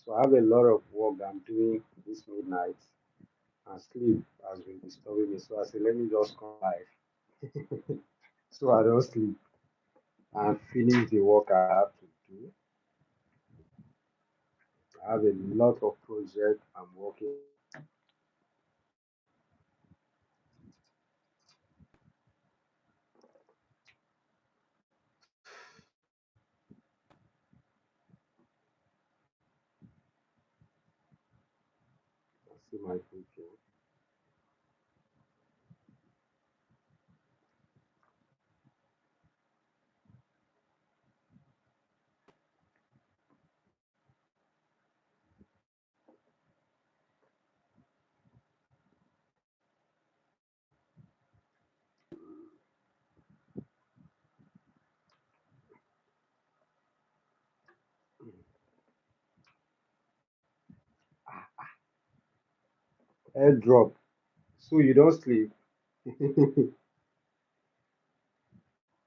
So I have a lot of work I'm doing this midnight, and sleep has been disturbing me. So I said, let me just come live so I don't sleep and finish the work I have to do. I have a lot of projects I'm working. I see my future. Head drop. So you don't sleep.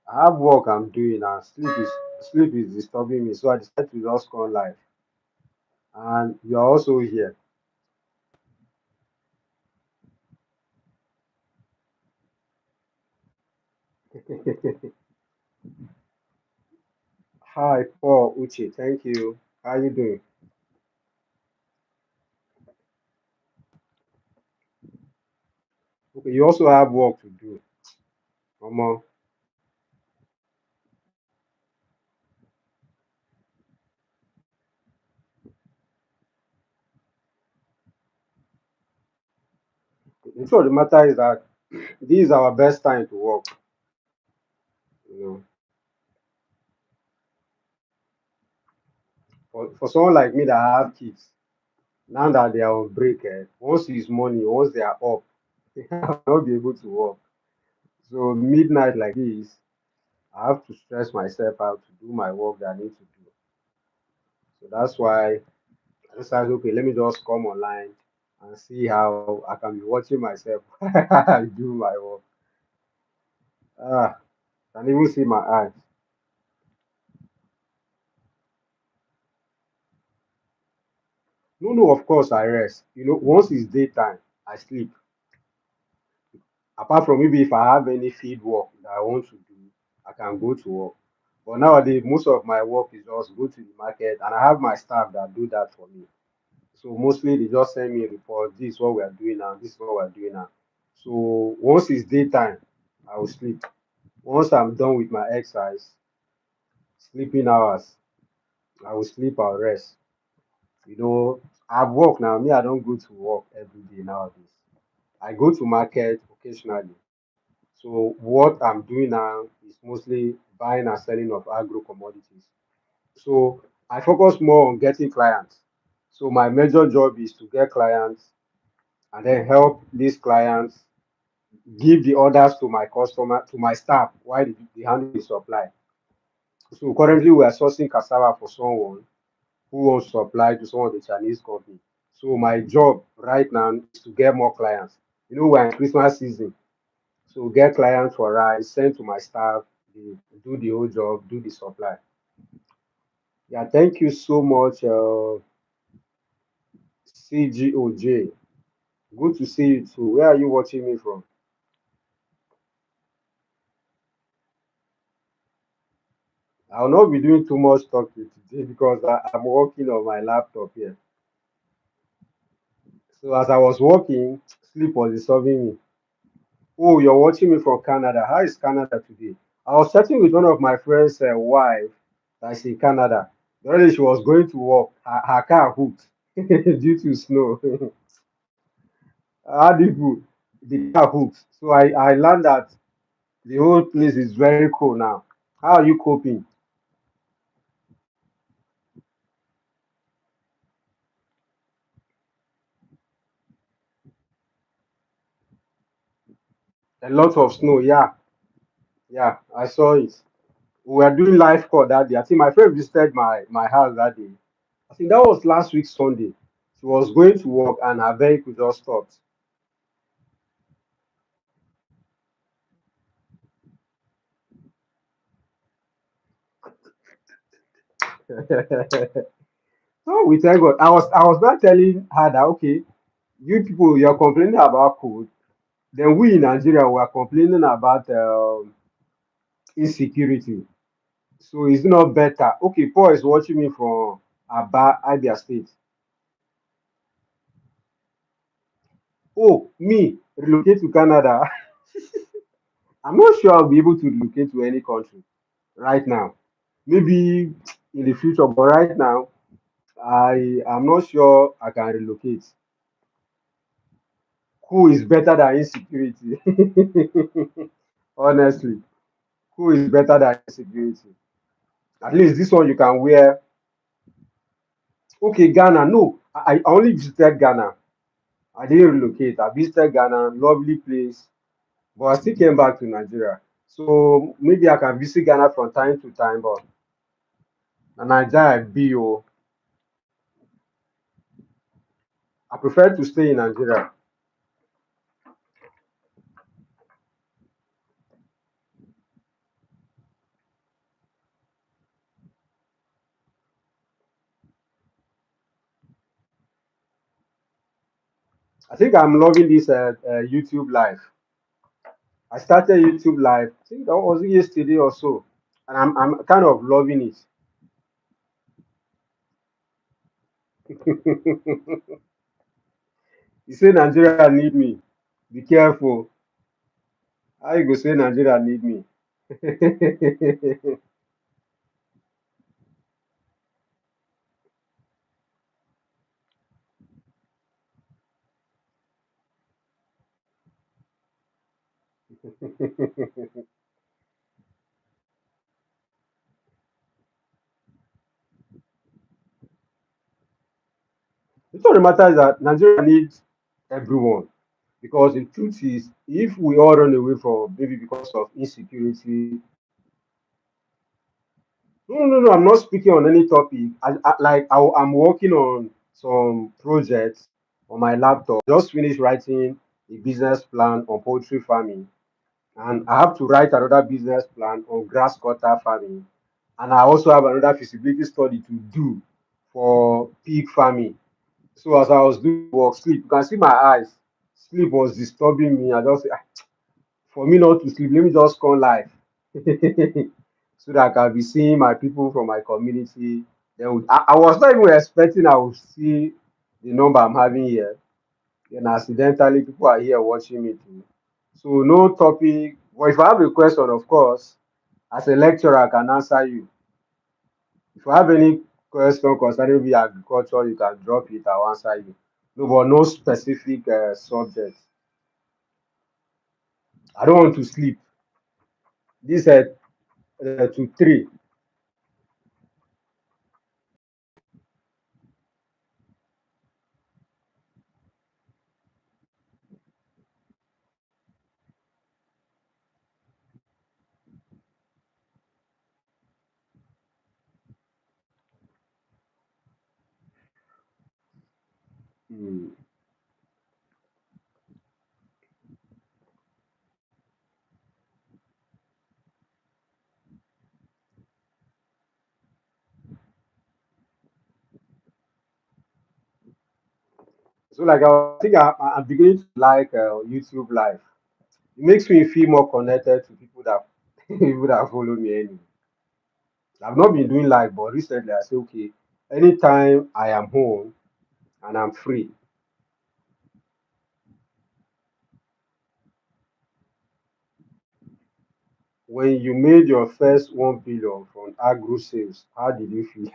I have work I'm doing and sleep is disturbing me. So I decided to just come live. And you're also here. Hi, Paul Uche. Thank you. How you doing? Okay, you also have work to do. Omo, the truth of the matter is that this is our best time to work. You know, for someone like me that have kids, now that they are on break, once it's morning, once they are up, I will not be able to work. So midnight like this, I have to stress myself out to do my work that I need to do. So that's why I decided, okay, let me just come online and see how I can be watching myself do my work. Ah, can even see my eyes. No, no, of course I rest. Once it's daytime, I sleep. Apart from maybe if I have any field work that I want to do, I can go to work. But nowadays, most of my work is just go to the market, and I have my staff that do that for me. So mostly they just send me a report. This is what we are doing now. This is what we are doing now. So once it's daytime, I will sleep. Once I'm done with my exercise, sleeping hours, I will sleep. I'll rest. I've work now. Me, I don't go to work every day nowadays. I go to market occasionally. So what I'm doing now is mostly buying and selling of agro commodities. So I focus more on getting clients. So my major job is to get clients and then help these clients give the orders to my customer, to my staff, while they handle the supply. So currently we are sourcing cassava for someone who wants to supply to some of the Chinese company. So my job right now is to get more clients. We're in Christmas season. So get clients for rice, send to my staff, they do the whole job, do the supply. Yeah, thank you so much, CGOJ. Good to see you too. Where are you watching me from? I'll not be doing too much talking today because I'm working on my laptop here. So as I was working, sleep was disturbing me. Oh, you're watching me from Canada. How is Canada today? I was chatting with one of my friends' wife that's in Canada. The other day she was going to work. Her car hooked due to snow. How did you? The car hooked. So I learned that the whole place is very cold now. How are you coping? A lot of snow. Yeah, yeah, I saw it. We were doing live call that day. I think my friend visited my house that day. I think that was last week Sunday. She was going to work and her vehicle just stopped. So we thank God. I was not telling her that okay, you people you're complaining about code, then we in Nigeria were complaining about insecurity. So it's not better. Okay, Paul is watching me from Abia State. Oh, me relocate to Canada. I'm not sure I'll be able to relocate to any country right now. Maybe in the future, but right now, I am not sure I can relocate. Who is better than insecurity? Honestly, who is better than insecurity? At least this one you can wear. Okay, Ghana. No, I only visited Ghana. I didn't relocate. I visited Ghana, lovely place, but I still came back to Nigeria. So maybe I can visit Ghana from time to time, but Nigeria be oh, I prefer to stay in Nigeria. I think I'm loving this YouTube live. I started YouTube live. I think that was yesterday or so, and I'm kind of loving it. You say Nigeria need me. Be careful. How you go say Nigeria need me? The truth of the matter is that Nigeria needs everyone because the truth is, if we all run away from maybe because of insecurity, no, I'm not speaking on any topic. I'm working on some projects on my laptop. Just finished writing a business plan on poultry farming, and I have to write another business plan on grass cutter farming, and I also have another feasibility study to do for pig farming. So as I was doing work, sleep, you can see my eyes. Sleep was disturbing me. I just say, "Ah, for me not to sleep, let me just come live so that I can be seeing my people from my community. I was not even expecting I would see the number I'm having here. Then accidentally, people are here watching me too. So no topic. But if I have a question, of course, as a lecturer, I can answer you. If you have any question concerning the agriculture, you can drop it. I'll answer you. No, but no specific subject. I don't want to sleep. This to three. Hmm. So like I think I'm beginning to like YouTube Live. It makes me feel more connected to people that people that follow me. Anyway, I've not been doing live, but recently I say okay, anytime I am home and I'm free, when you made your first 1 billion from agro sales, how did you feel?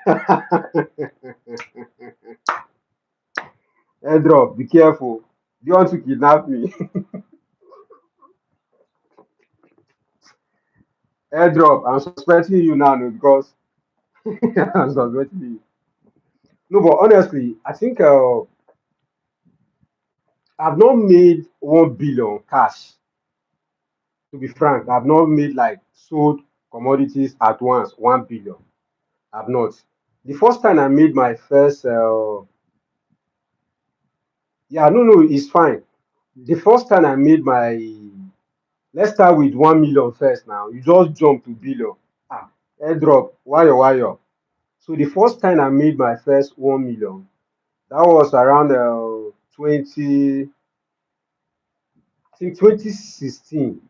Airdrop, be careful. Do you want to kidnap me? Airdrop, I'm suspecting you now no, because I'm suspecting you. No, but honestly, I think I've not made 1 billion cash. To be frank, I've not made like sold commodities at once 1 billion. I've not. The first time I made my first, yeah, no, it's fine. The first time I made my, let's start with 1 million first now. You just jump to billion. Ah, airdrop, why? So the first time I made my first 1 million, that was around 20, I think 2016.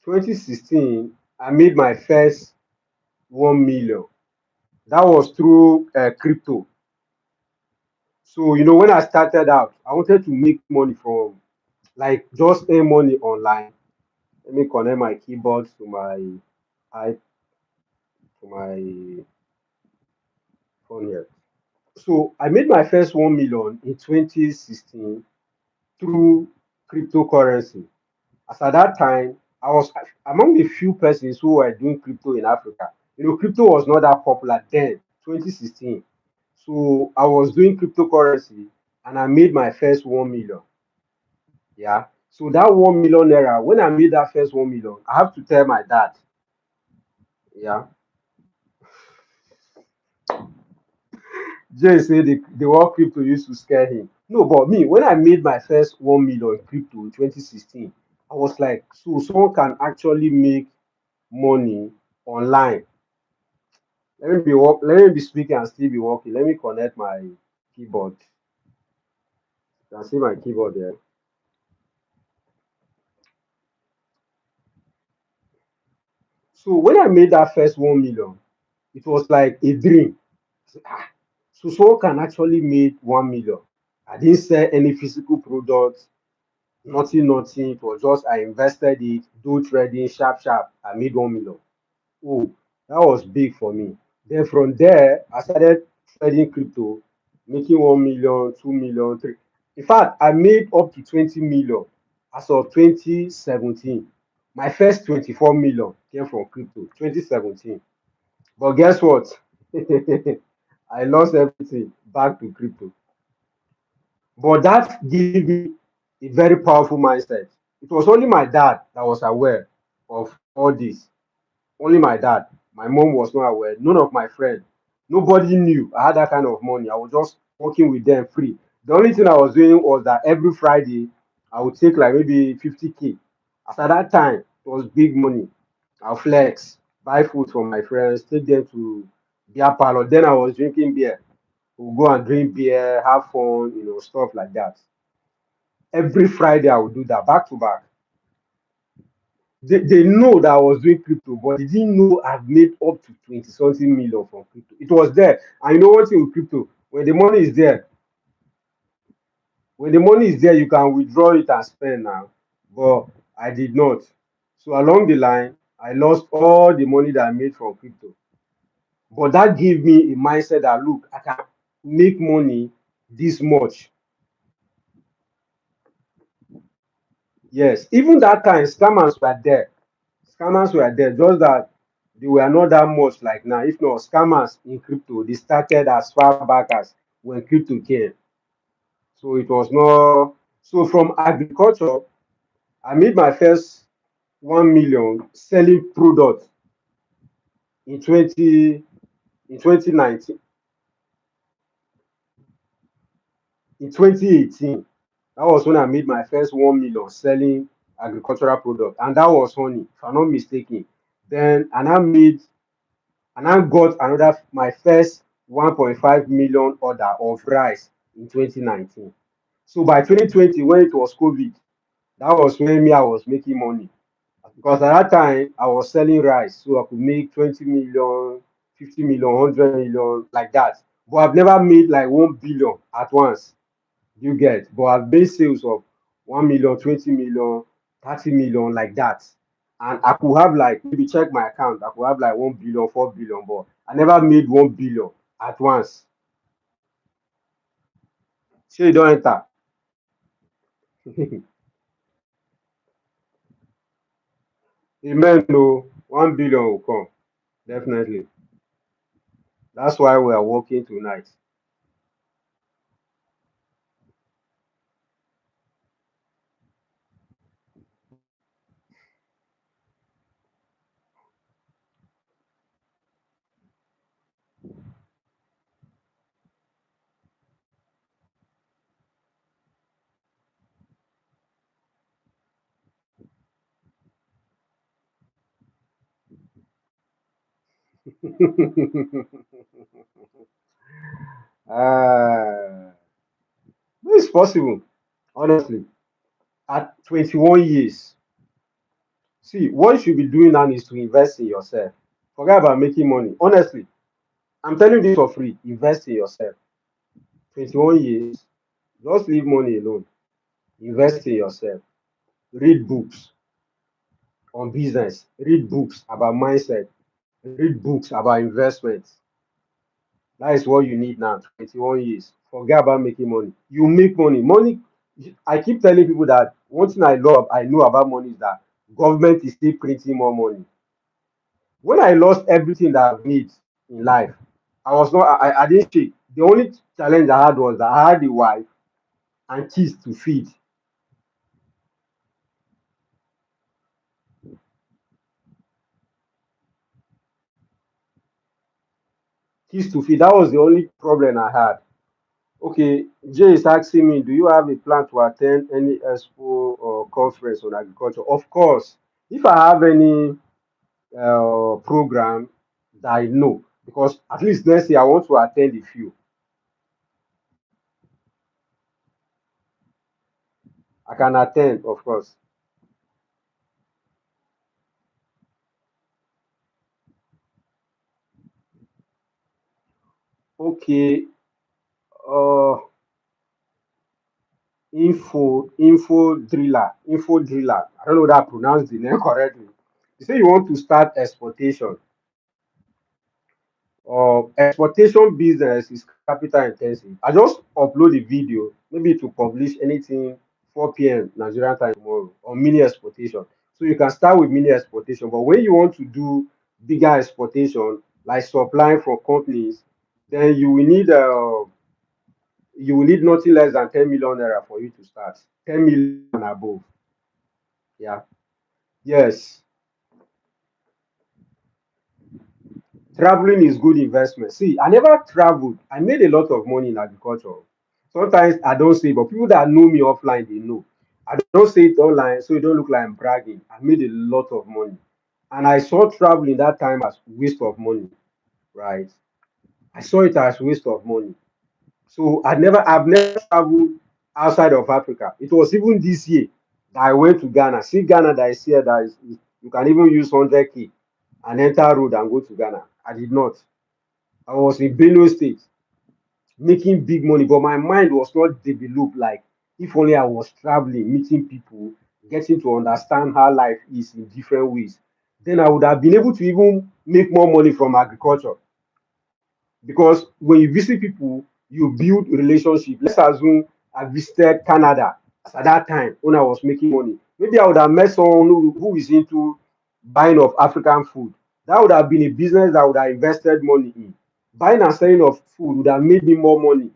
2016, I made my first 1 million. That was through crypto. So, when I started out, I wanted to make money from, like, just earn money online. Let me connect my keyboard to i to my phone here. So I made my first 1 million in 2016 through cryptocurrency. As at that time, I was among the few persons who were doing crypto in Africa. Crypto was not that popular then, 2016. So I was doing cryptocurrency and I made my first 1 million. Yeah. So that 1 million naira, when I made that first 1 million, I have to tell my dad. Yeah. Jay said the word crypto used to scare him. No, but me, when I made my first 1 million in crypto in 2016, I was like, so someone can actually make money online. Let me be speaking and still be working. Let me connect my keyboard. You can see my keyboard there. So when I made that first 1 million, it was like a dream. Ah, so someone can actually make 1 million. I didn't sell any physical products, nothing, nothing. It was just I invested it, do trading, sharp, sharp. I made 1 million. Oh, that was big for me. Then from there, I started trading crypto, making 1 million, 2 million, three. In fact, I made up to 20 million as of 2017. My first 24 million came from crypto, 2017. But guess what? I lost everything back to crypto. But that gave me a very powerful mindset. It was only my dad that was aware of all this. Only my dad. My mom was not aware. None of my friends. Nobody knew I had that kind of money. I was just working with them free. The only thing I was doing was that every Friday I would take like maybe 50K. As at that time, it was big money. I'll flex, buy food for my friends, take them to beer parlor. Then I was drinking beer. We'll go and drink beer, have fun, stuff like that. Every Friday I would do that back to back. They know that I was doing crypto, but they didn't know I've made up to 20 something million from crypto. It was there. And you know one thing with crypto, when the money is there, you can withdraw it and spend now. But I did not. So along the line, I lost all the money that I made from crypto. But that gave me a mindset that look, I can make money this much. Yes, even that time, scammers were there. Scammers were there, just that they were not that much like now. If not, scammers in crypto, they started as far back as when crypto came. So it was not. So from agriculture, I made my first 1 million selling products in 2019. In 2018, that was when I made my first 1 million selling agricultural product, and that was honey, if I'm not mistaken. Then and I got another my first 1.5 million order of rice in 2019. So by 2020, when it was COVID, that was when me I was making money. Because at that time I was selling rice, so I could make 20 million, 50 million, 100 million, like that. But I've never made like 1 billion at once. You get, but I've made sales of 1 million, 20 million, 30 million, like that. And I could have like maybe check my account, I could have like 1 billion, 4 billion, but I never made 1 billion at once. So you don't enter. Amen. No, 1 billion will come. Definitely. That's why we are working tonight. uh, it's possible, honestly. At 21 years, see, what you should be doing now is to invest in yourself. Forget about making money. Honestly, I'm telling you this for free. Invest in yourself. 21 years, just leave money alone. Invest in yourself. Read books on business. Read books about mindset. Read books about investments. That is what you need now. 21 years. Forget about making money. You make money. Money. I keep telling people that one thing I know about money is that government is still printing more money. When I lost everything that I need in life, I didn't shake. The only challenge I had was that I had a wife and kids to feed. Kids to feed. That was the only problem I had. Okay, Jay is asking me, do you have a plan to attend any expo or conference on agriculture? Of course, if I have any program that I know, because at least next year I want to attend a few. I can attend, of course. Okay, uh, info driller. I don't know that I pronounced the name correctly. You say you want to start exportation. Exportation business is capital intensive. I just upload a video, maybe to publish anything 4 p.m. Nigerian time tomorrow on mini exportation. So you can start with mini exportation, but when you want to do bigger exportation, like supplying for companies, then you will need nothing less than 10 million naira for you to start. 10 million and above. Yeah. Yes. Traveling is good investment. See, I never traveled. I made a lot of money in agriculture. Sometimes I don't say, but people that know me offline, they know. I don't say it online, so it don't look like I'm bragging. I made a lot of money. And I saw traveling that time as waste of money, right? I saw it as waste of money. So I've never traveled outside of Africa. It was even this year that I went to Ghana. See Ghana that is here you can even use 100K and enter road and go to Ghana. I did not. I was in Benue State making big money, but my mind was not developed. Like, if only I was traveling, meeting people, getting to understand how life is in different ways, then I would have been able to even make more money from agriculture. Because when you visit people, you build relationship. Let's assume I visited Canada at that time when I was making money. Maybe I would have met someone who is into buying of African food. That would have been a business that I would have invested money in. Buying and selling of food would have made me more money.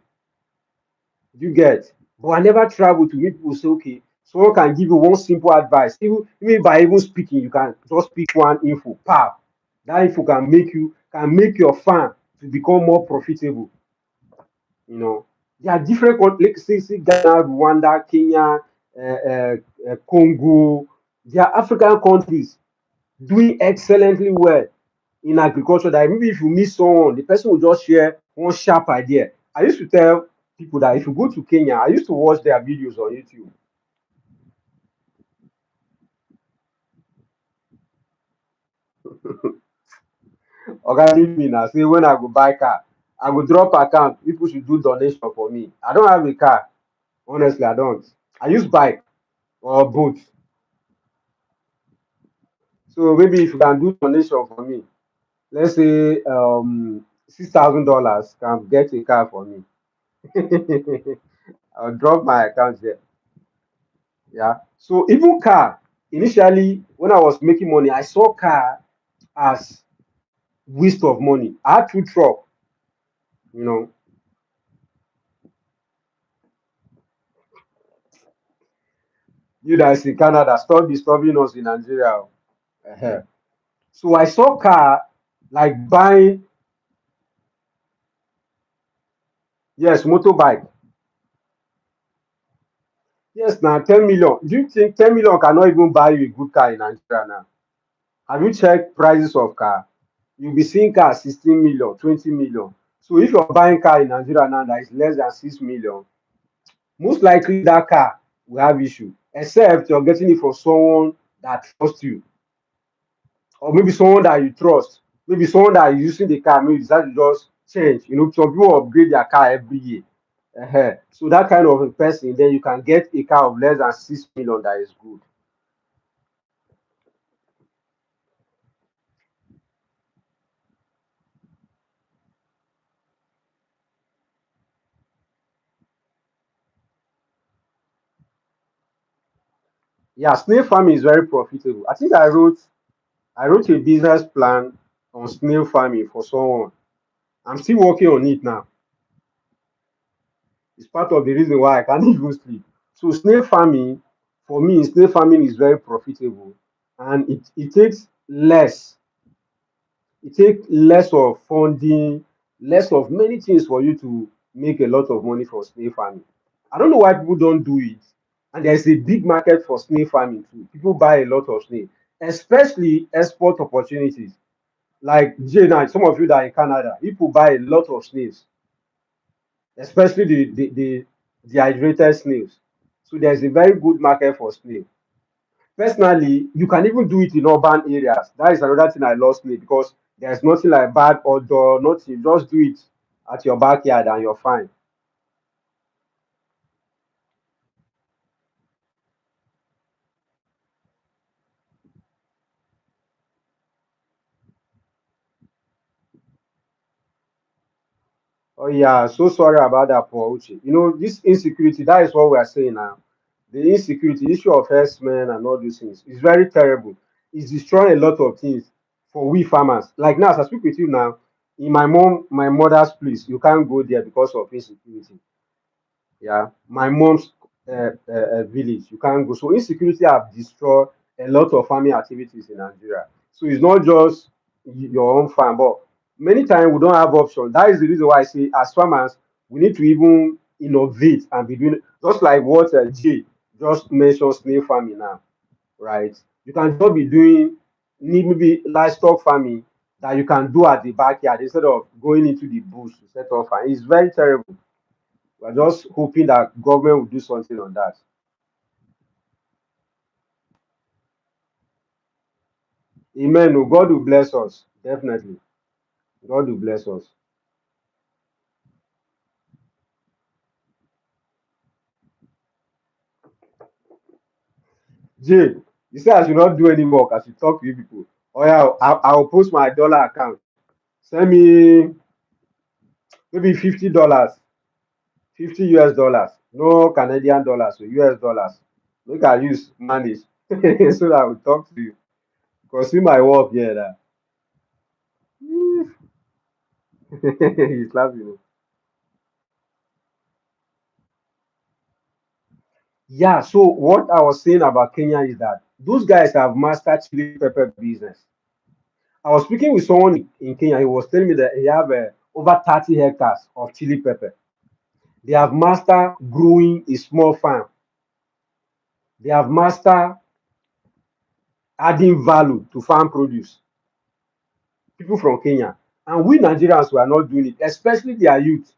You get? But I never travel to meet people say, okay, someone can give you one simple advice. Even by even speaking, you can just speak one info. Pow. That info can make your farm to become more profitable. You know, there are different countries, like say Ghana, Rwanda, Kenya, Congo. They are African countries doing excellently well in agriculture. That maybe if you meet someone, the person will just share one sharp idea. I used to tell people that if you go to Kenya, I used to watch their videos on YouTube. Organic me now, say when I go buy car, I go drop account. People should do donation for me. I don't have a car. Honestly, I don't. I use bike or boat. So maybe if you can do donation for me, let's say $6,000 can get a car for me. I'll drop my account there. Yeah. So even car, initially when I was making money, I saw car as waste of money. I had two truck, you know. You guys in Canada, stop disturbing us in Nigeria. uh So I saw car like buying, yes, motorbike. Yes, now 10 million. Do you think 10 million cannot even buy you a good car in Nigeria now? Have you checked prices of car? you'll be seeing cars 16 million, 20 million. So if you're buying car in Nigeria now that is less than 6 million, most likely that car will have issue, except you're getting it from someone that trusts you, or maybe someone that you trust, maybe someone that is using the car, maybe decide to just change. You know, some people upgrade their car every year. So that kind of a person, then you can get a car of less than 6 million that is good. Yeah, snail farming is very profitable. I think I wrote a business plan on snail farming for someone. I'm still working on it now. It's part of the reason why I can't even sleep. So snail farming, for me, snail farming is very profitable, and it takes less. It takes less of funding, less of many things for you to make a lot of money from snail farming. I don't know why people don't do it. And there's a big market for snail farming too. People buy a lot of snail, especially export opportunities. Like Jay now, some of you that are in Canada, people buy a lot of snails, especially the dehydrated snails. So there's a very good market for snail. Personally, you can even do it in urban areas. That is another thing I love snail, because there's nothing like bad odor, nothing. Just do it at your backyard and you're fine. Oh yeah, so sorry about that, Paul Uche. You know, this insecurity, that is what we are saying now. The insecurity, issue of herdsmen and all these things is very terrible. It's destroying a lot of things for we farmers. Like now, as I speak with you now, in my mother's place, you can't go there because of insecurity. Yeah, my mom's village, you can't go. So insecurity have destroyed a lot of farming activities in Nigeria. So it's not just your own farm, but many times we don't have options. That is the reason why I say, as farmers, we need to even innovate and be doing just like what Jay just mentioned, snail farming now, right? You can just be doing need maybe livestock farming that you can do at the backyard instead of going into the bush to set off. And it's very terrible. We're just hoping that government will do something on that. Amen. Oh, God will bless us. Definitely. God will bless us. Jay, you say I should not do any work. I should talk to you people. Oh yeah, I'll post my dollar account. Send me maybe $50, 50 US dollars. No Canadian dollars, so US dollars. Make I use manage so that I will talk to you. Because see my work here. That. He's laughing. Yeah, so what I was saying about Kenya is that those guys have mastered chili pepper business. I was speaking with someone in Kenya. He was telling me that he have over 30 hectares of chili pepper. They have mastered growing a small farm. They have mastered adding value to farm produce. People from Kenya. And we Nigerians were not doing it, especially their youth.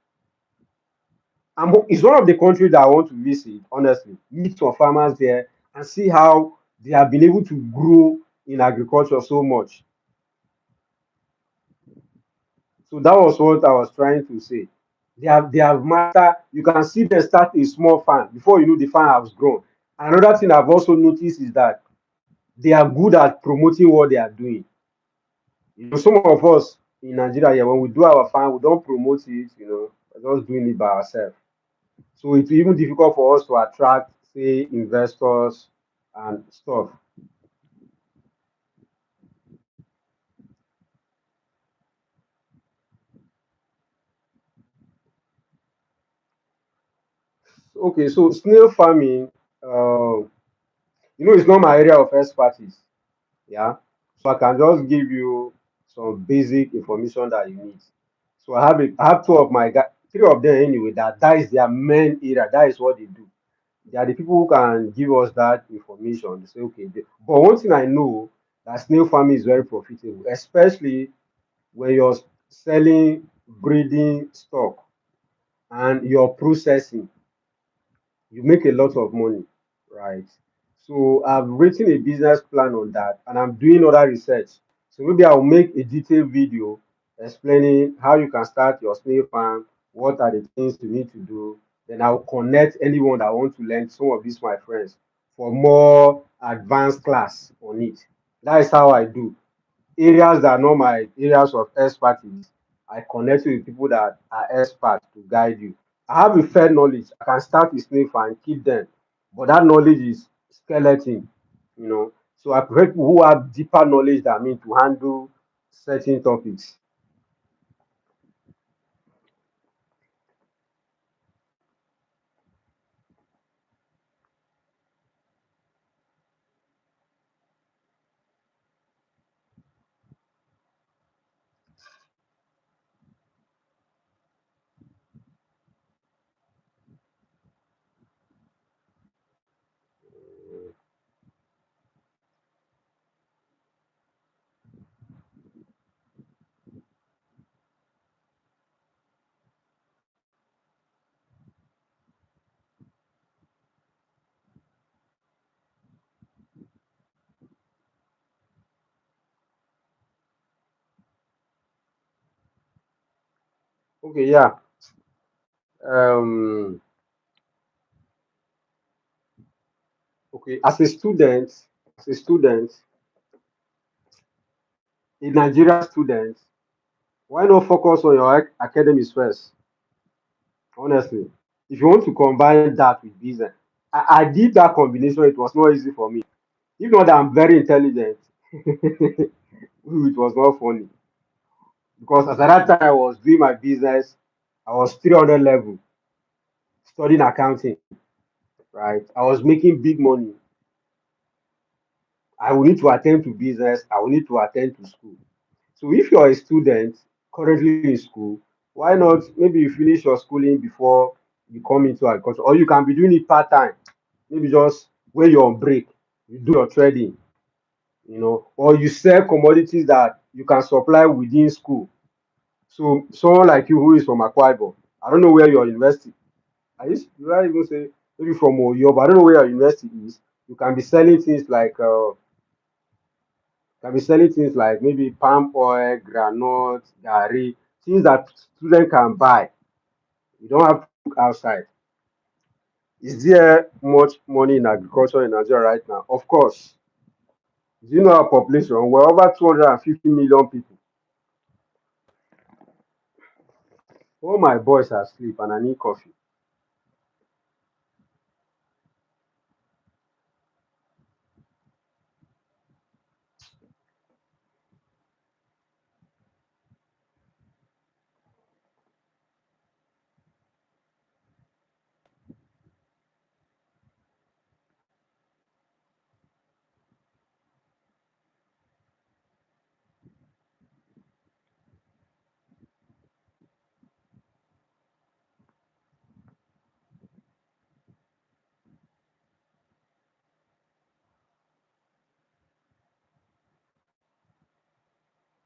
And it's one of the countries that I want to visit, honestly. Meet some farmers there and see how they have been able to grow in agriculture so much. So that was what I was trying to say. They have mastered. You can see them start a small farm before you know the farm has grown. Another thing I've also noticed is that they are good at promoting what they are doing. You know, some of us in Nigeria, yeah, when we do our farm, we don't promote it. You know, we're just doing it by ourselves. So it's even difficult for us to attract, say, investors and stuff. Okay, so snail farming, it's not my area of expertise. Yeah. So I can just give you some basic information that you need. So I have two of my guys, three of them anyway, that is their main area. That is what they do. They are the people who can give us that information. They say, okay. But one thing I know that snail farming is very profitable, especially when you're selling breeding stock and you're processing, you make a lot of money, right? So I've written a business plan on that and I'm doing other research. So maybe I'll make a detailed video explaining how you can start your snail farm, what are the things you need to do. Then I'll connect anyone that wants to learn, some of these my friends, for more advanced class on it. That is how I do areas that are not my areas of expertise. I connect with people that are experts to guide you. I have a fair knowledge. I can start with snake and keep them, but that knowledge is skeleton, you know. So I prefer people who have deeper knowledge than me to handle certain topics. Okay, yeah. Um, okay, as a student, a Nigerian student, why not focus on your academics first? Honestly, if you want to combine that with business, I did that combination. It was not easy for me. If not, that I'm very intelligent. It was not funny because as at that time I was doing my business, I was 300 level studying accounting. Right, I was making big money. I will need to attend to business. I will need to attend to school. So if you're a student currently in school, why not maybe you finish your schooling before you come into agriculture, or you can be doing it part time. Maybe just when you're on break, you do your trading, or you sell commodities that you can supply within school. So someone like you who is from Akwa Ibom, I don't know where your university. Do I even say maybe from Oyo, but I don't know where your university is. You can be selling things like maybe palm oil, granite, gari, things that students can buy. You don't have to look outside. Is there much money in agriculture in Nigeria right now? Of course. Do you know our population? We're over 250 million people. All my boys are asleep and I need coffee.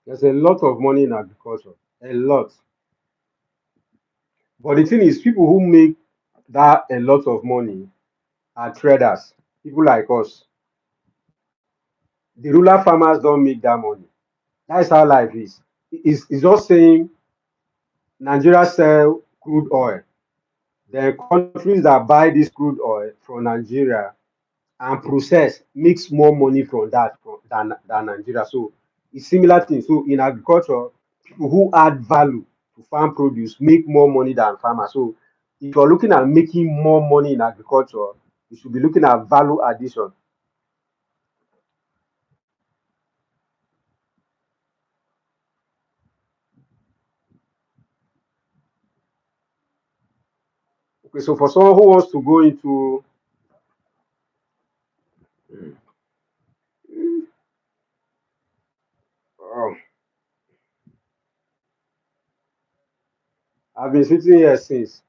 There's a lot of money in agriculture. A lot. But the thing is, people who make that a lot of money are traders. People like us. The rural farmers don't make that money. That's how life is. It's just saying Nigeria sell crude oil. Then countries that buy this crude oil from Nigeria and process makes more money from that than Nigeria. So it's similar thing. So in agriculture, people who add value to farm produce make more money than farmers. So if you're looking at making more money in agriculture, you should be looking at value addition. Okay, so for someone who wants to go into, um, I've been sitting here since.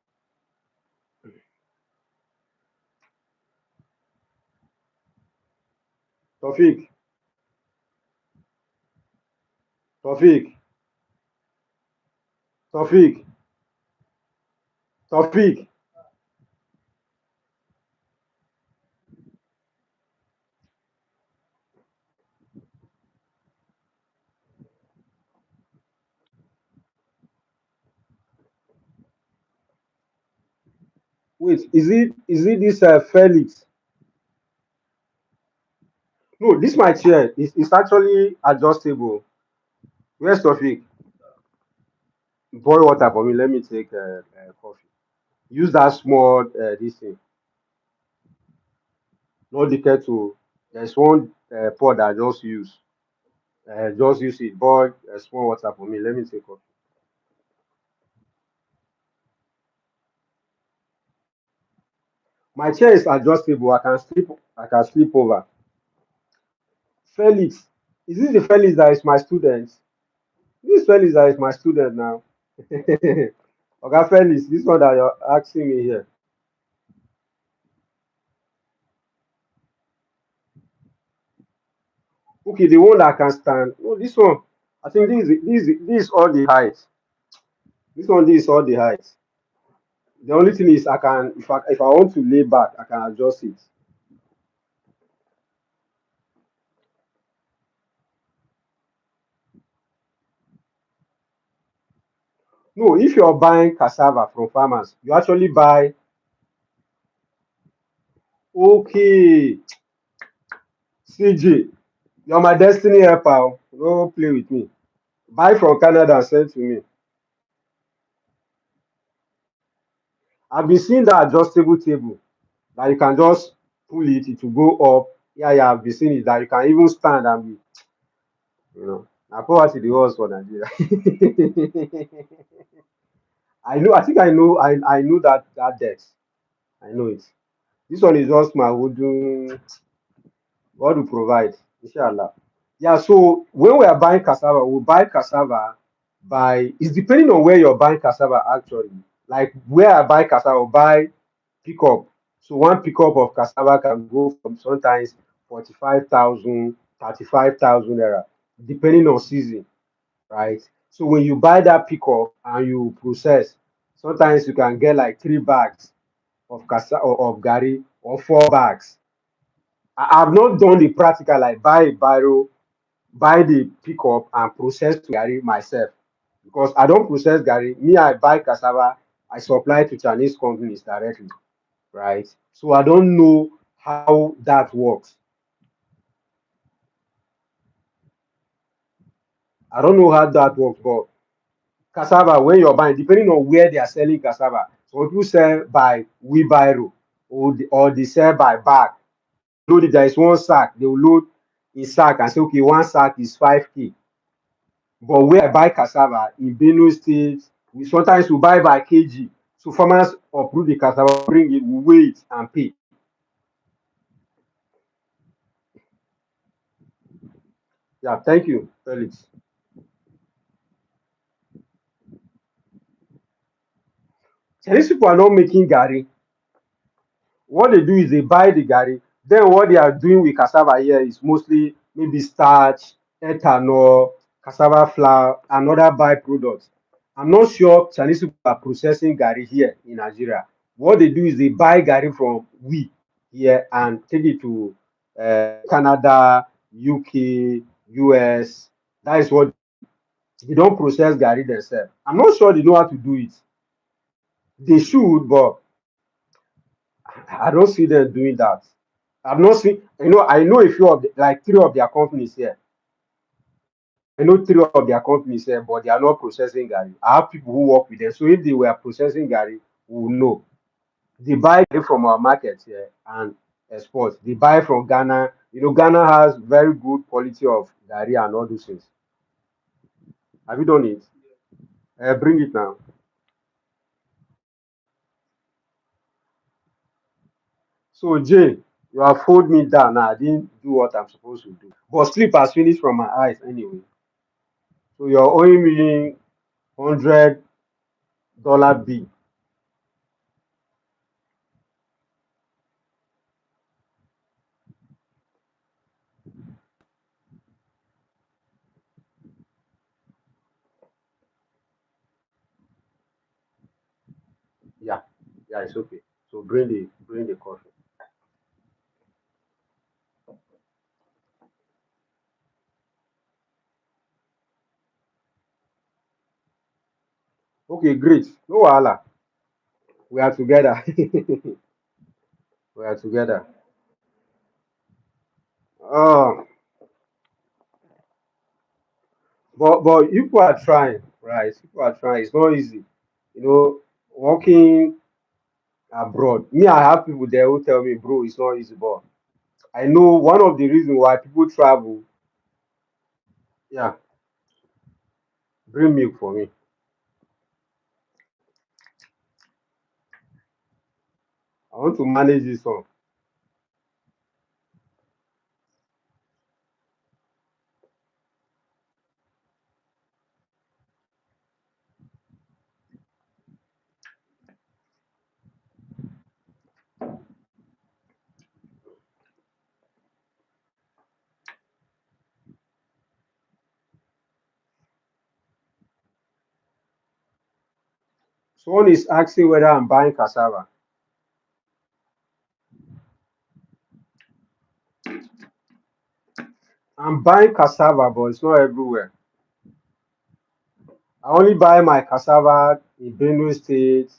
Tofik, Tofik. Tofik, Tofik, wait, is it this Felix? No, this my chair. It's actually adjustable. Where's Tofik? Boil water for me. Let me take coffee. Use that small this thing, not the kettle. There's one pot that I just use. Just use it. Boil small water for me. Let me take coffee. My chair is adjustable. I can sleep. I can sleep over. Felix, is this the Felix that is my student? This Felix that is my student now. Okay, Felix, this one that you're asking me here. Okay, the one that can stand. Oh, this one. I think this is all the height. This is all the height. The only thing is I can if I want to lay back, I can adjust it. No, if you're buying cassava from farmers, you actually buy. Okay, CJ, you're my destiny helper. Don't play with me. Buy from Canada and send to me. I've been seeing that adjustable table that you can just pull it, it will go up. Yeah, yeah, I've been seeing it that you can even stand and be, now poverty the worst for Nigeria. I know, I think I know that debt. I know it. This one is just my wooden. God will provide, inshallah. Yeah, so when we are buying cassava, we buy cassava by it's depending on where you're buying cassava actually. Like where I buy cassava, I buy pickup. So one pickup of cassava can go from sometimes 45,000, 35,000 naira, depending on season, right? So when you buy that pickup and you process, sometimes you can get like 3 bags of cassava of gari or 4 bags. I've not done the practical like buy a barrow, buy the pickup and process to Gary myself. Because I don't process Gary. Me, I buy cassava, I supply to Chinese companies directly, right? So I don't know how that works. I don't know how that works, but cassava, when you're buying, depending on where they are selling cassava, some people sell by wheelbarrow or they sell by bag. Load it, there is one sack, they will load a sack and say, okay, one sack is 5K. But where I buy cassava in Benue State, we sometimes we buy by kg. So farmers uproot the cassava, bring it, we weigh it and pay. Yeah, thank you, Felix. Chinese people are not making garri. What they do is they buy the garri. Then what they are doing with cassava here is mostly maybe starch, ethanol, cassava flour, and other byproducts. I'm not sure Chinese people are processing garri here in Nigeria. What they do is they buy garri from we here and take it to Canada, UK, US. That is what they don't process garri themselves. I'm not sure they know how to do it. They should, but I don't see them doing that. I've not seen, I know a few of like three of their companies here. I know three of their companies here, but they are not processing Gary. I have people who work with them. So if they were processing Gary, we will know. They buy Gary from our market here and export. They buy from Ghana. Ghana has very good quality of Gary and all those things. Have you done it? Bring it now. So Jane, you have hold me down now. I didn't do what I'm supposed to do. But sleep has finished from my eyes anyway. So you're owing me $100 bill. Yeah, it's okay. So bring the coffee. Okay, great. No wahala. We are together. We are together. Oh, but people are trying, right? People are trying. It's not easy. You know, working abroad. Me, I have people there who tell me, bro, it's not easy. But I know one of the reasons why people travel. Yeah, bring milk for me. I want to manage this one. Someone is asking whether I'm buying cassava. I'm buying cassava, but it's not everywhere. I only buy my cassava in Benue State,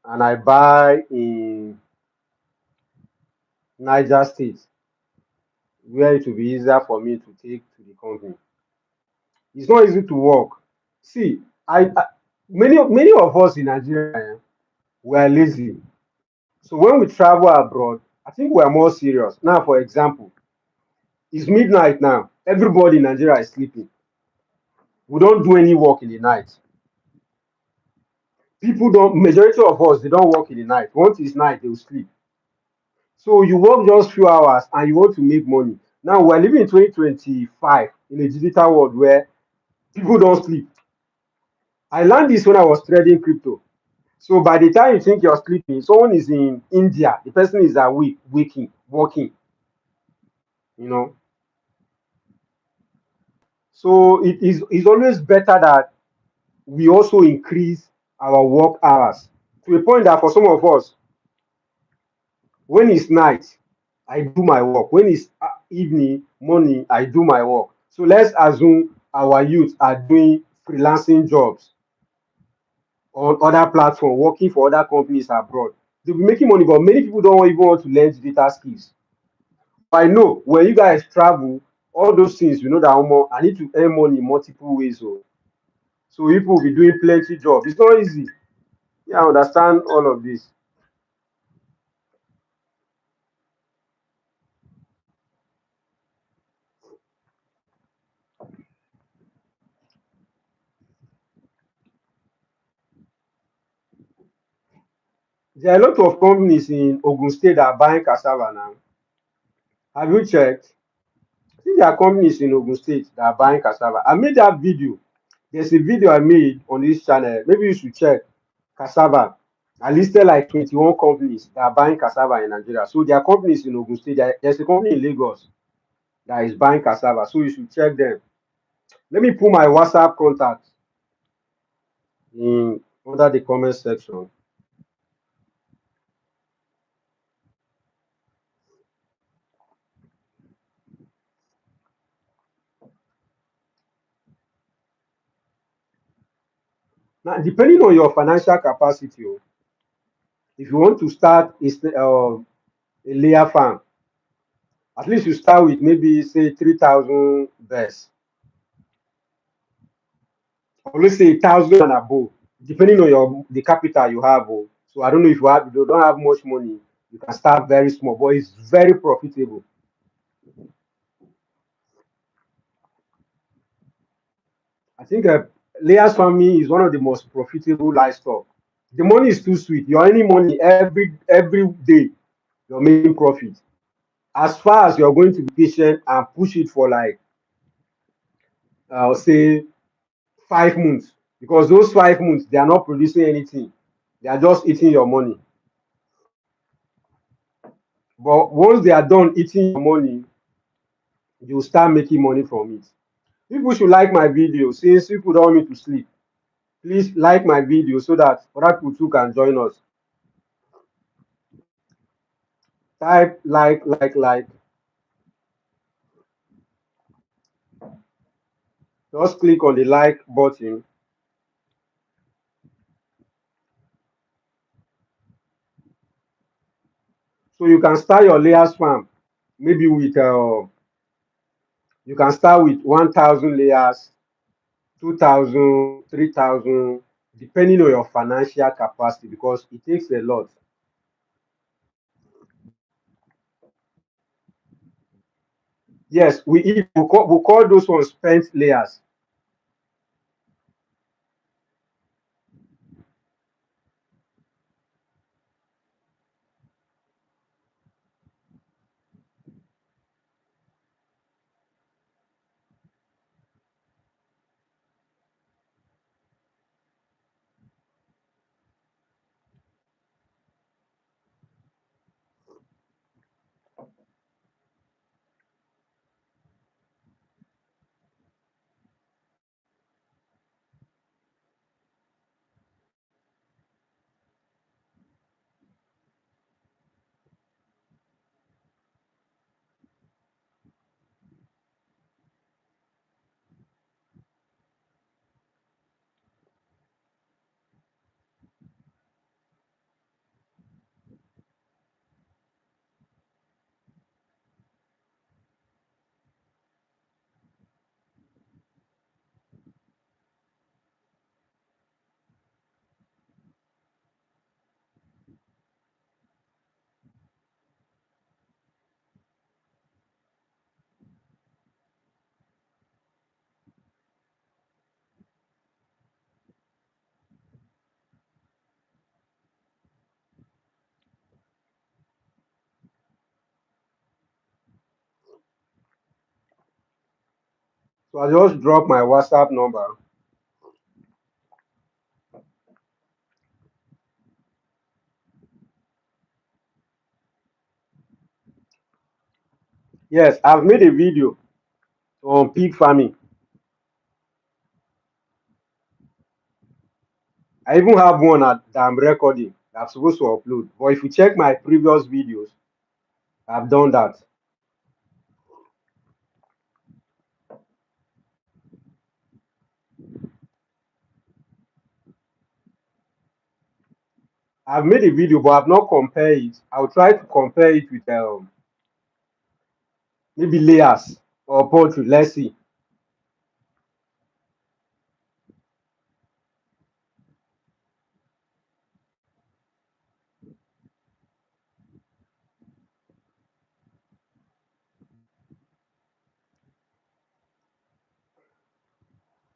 and I buy in Niger State, where it will be easier for me to take to the company. It's not easy to work. See, I many of us in Nigeria, we are lazy. So when we travel abroad, I think we are more serious. Now, for example, it's midnight now. Everybody in Nigeria is sleeping. We don't do any work in the night. People don't. Majority of us they don't work in the night. Once it's night, they will sleep. So you work just few hours and you want to make money. Now we're living in 2025 in a digital world where people don't sleep. I learned this when I was trading crypto. So by the time you think you're sleeping, someone is in India, the person is awake, waking, working, you know. So it is it's always better that we also increase our work hours to a point that for some of us, when it's night, I do my work. When it's evening, morning, I do my work. So let's assume our youth are doing freelancing jobs on other platforms, working for other companies abroad. They'll be making money, but many people don't even want to learn digital skills. I know when you guys travel, all those things, you know that I need to earn money in multiple ways. So people will be doing plenty jobs. It's not easy. Yeah, I understand all of this. There are a lot of companies in Ogun State that are buying cassava now. Have you checked? I think there are companies in Ogun State that are buying cassava. I made that video. There's a video I made on this channel. Maybe you should check cassava. I listed like 21 companies that are buying cassava in Nigeria. So there are companies in Ogun State. There's a company in Lagos that is buying cassava. So you should check them. Let me put my WhatsApp contact in under the comment section. Now, depending on your financial capacity, if you want to start a layer farm, at least you start with maybe say 3,000 best, or let's say 1,000 and above, depending on your the capital you have. So I don't know if you don't have much money, you can start very small, but it's very profitable. I think layers farming is one of the most profitable livestock. The money is too sweet. You're earning money every day. You're making profit. As far as you're going to be patient and push it for like I'll say 5 months, because those 5 months they are not producing anything. They are just eating your money. But once they are done eating your money, you start making money from it. People should like my video since people don't want me to sleep. Please like my video so that other people too can join us. Type like. Just click on the like button. So you can start your layers farm. Maybe with you can start with 1,000 layers, 2,000, 3,000, depending on your financial capacity because it takes a lot. Yes, we call those ones spent layers. So I just drop my WhatsApp number. Yes, I've made a video on pig farming. I even have one that I'm recording that I'm supposed to upload. But if you check my previous videos, I've done that. I've made a video, but I've not compared it. I'll try to compare it with maybe layers or poultry. Let's see.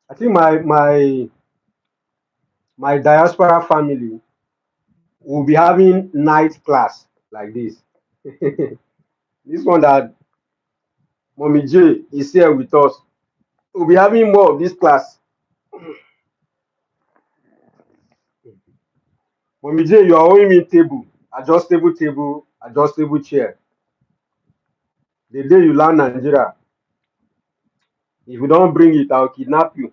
I think my diaspora family will be having night class like this. This one that Mommy J is here with us. We'll be having more of this class. Mommy J, you are owing me table, adjustable chair. The day you land Nigeria, if you don't bring it, I'll kidnap you.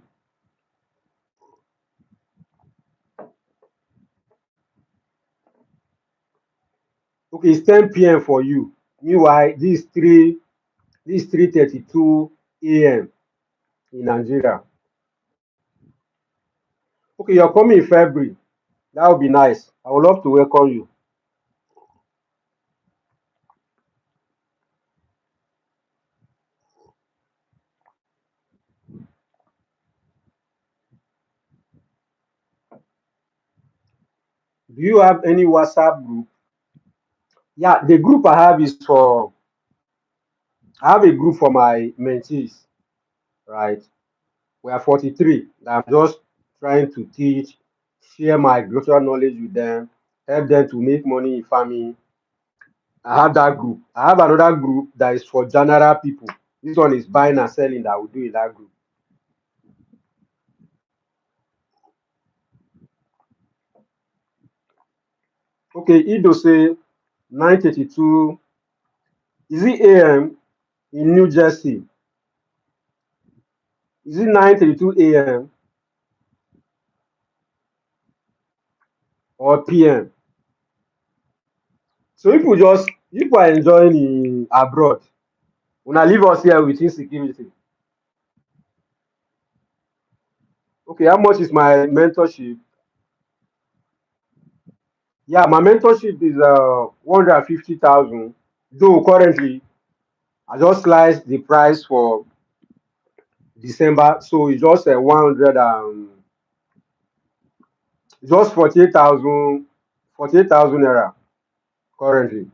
Okay, it's 10 p.m. for you. Meanwhile, this 3:32 a.m. in Nigeria. Okay, you're coming in February. That would be nice. I would love to welcome you. Do you have any WhatsApp group? Yeah, the group I have is for I have a group for my mentees, right? We are 43. I'm just trying to teach, share my agricultural knowledge with them, help them to make money in farming. I have that group. I have another group that is for general people. This one is buying and selling that we do in that group. Okay, Ido say 9:32. Is it AM in New Jersey? Is it 9:32 AM or PM? So if we just If we are enjoying in abroad, una leave us here with insecurity. Okay, how much is my mentorship? Yeah, my mentorship is 150,000. Though currently I just sliced the price for December, so it's just 100 and just 48,000, 48,000 naira currently.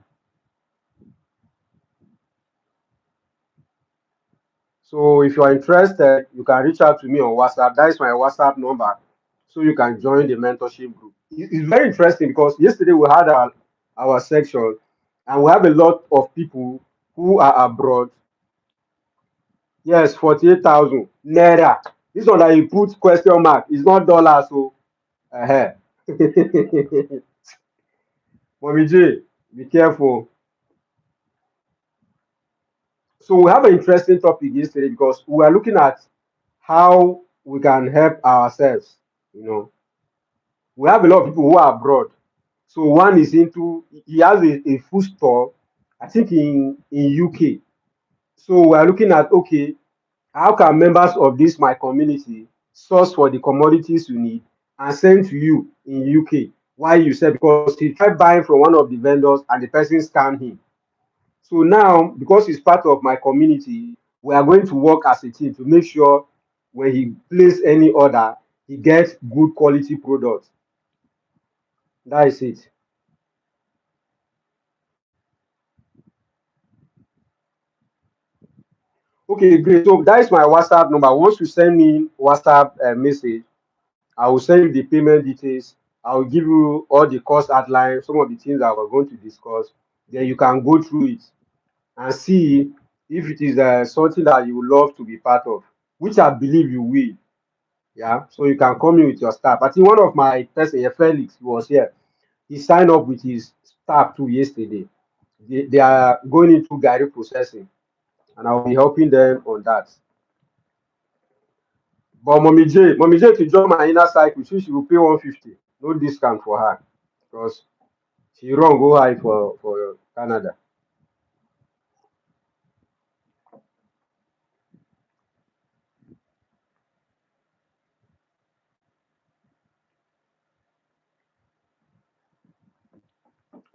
So if you are interested, you can reach out to me on WhatsApp. That is my WhatsApp number. So you can join the mentorship group. It's very interesting because yesterday we had our section and we have a lot of people who are abroad. Yes, 48,000 naira. This one that you put question mark is not dollars. So, uh Mommy J, be careful. So we have an interesting topic yesterday because we are looking at how we can help ourselves. You know, we have a lot of people who are abroad. So one is into he has a food store, I think in UK. So we are looking at okay, how can members of this my community source for the commodities you need and send to you in UK? Why you said because he tried buying from one of the vendors and the person scammed him. So now, because he's part of my community, we are going to work as a team to make sure when he place any order, he gets good quality products. That is it. Okay, great. So that is my WhatsApp number. Once you send me WhatsApp message, I will send you the payment details. I will give you all the cost outline, some of the things that we're going to discuss. Then you can go through it and see if it is something that you would love to be part of, which I believe you will. Yeah, so you can come in with your staff. I think one of my person here, Felix, was here. He signed up with his staff too yesterday. They are going into Gary processing, and I'll be helping them on that. But Mommy J to join my inner cycle, she will pay 150. No discount for her because she run go high for Canada.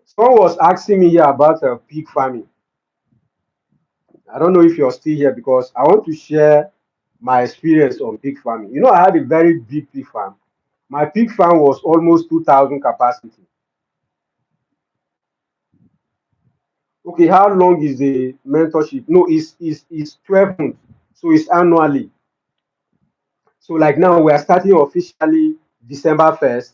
Someone was asking me here about pig farming. I don't know if you're still here because I want to share my experience on pig farming. You know, I had a very big pig farm. My pig farm was almost 2,000 capacity. Okay, how long is the mentorship? No, it's 12 months. So it's annually. So like now we are starting officially December 1st.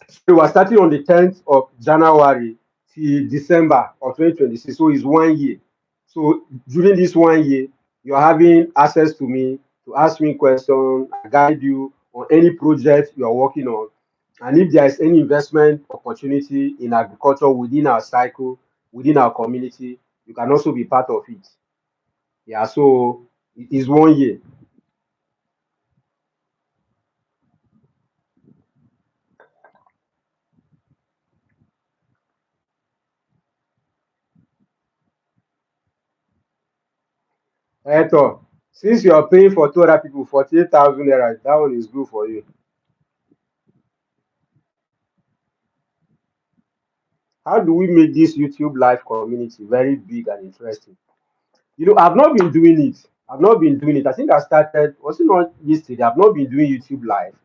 So we are starting on the 10th of January till December of 2026. So it's 1 year. So during this 1 year, you're having access to me to ask me questions, guide you on any project you are working on. And if there is any investment opportunity in agriculture within our cycle, within our community, you can also be part of it. Yeah, so it is 1 year. Hector, since you are paying for 200 people 48,000 naira, that one is good for you. How do we make this YouTube live community very big and interesting? You know, I've not been doing it. I've not been doing it. I think I started, was it not yesterday? I've not been doing YouTube live,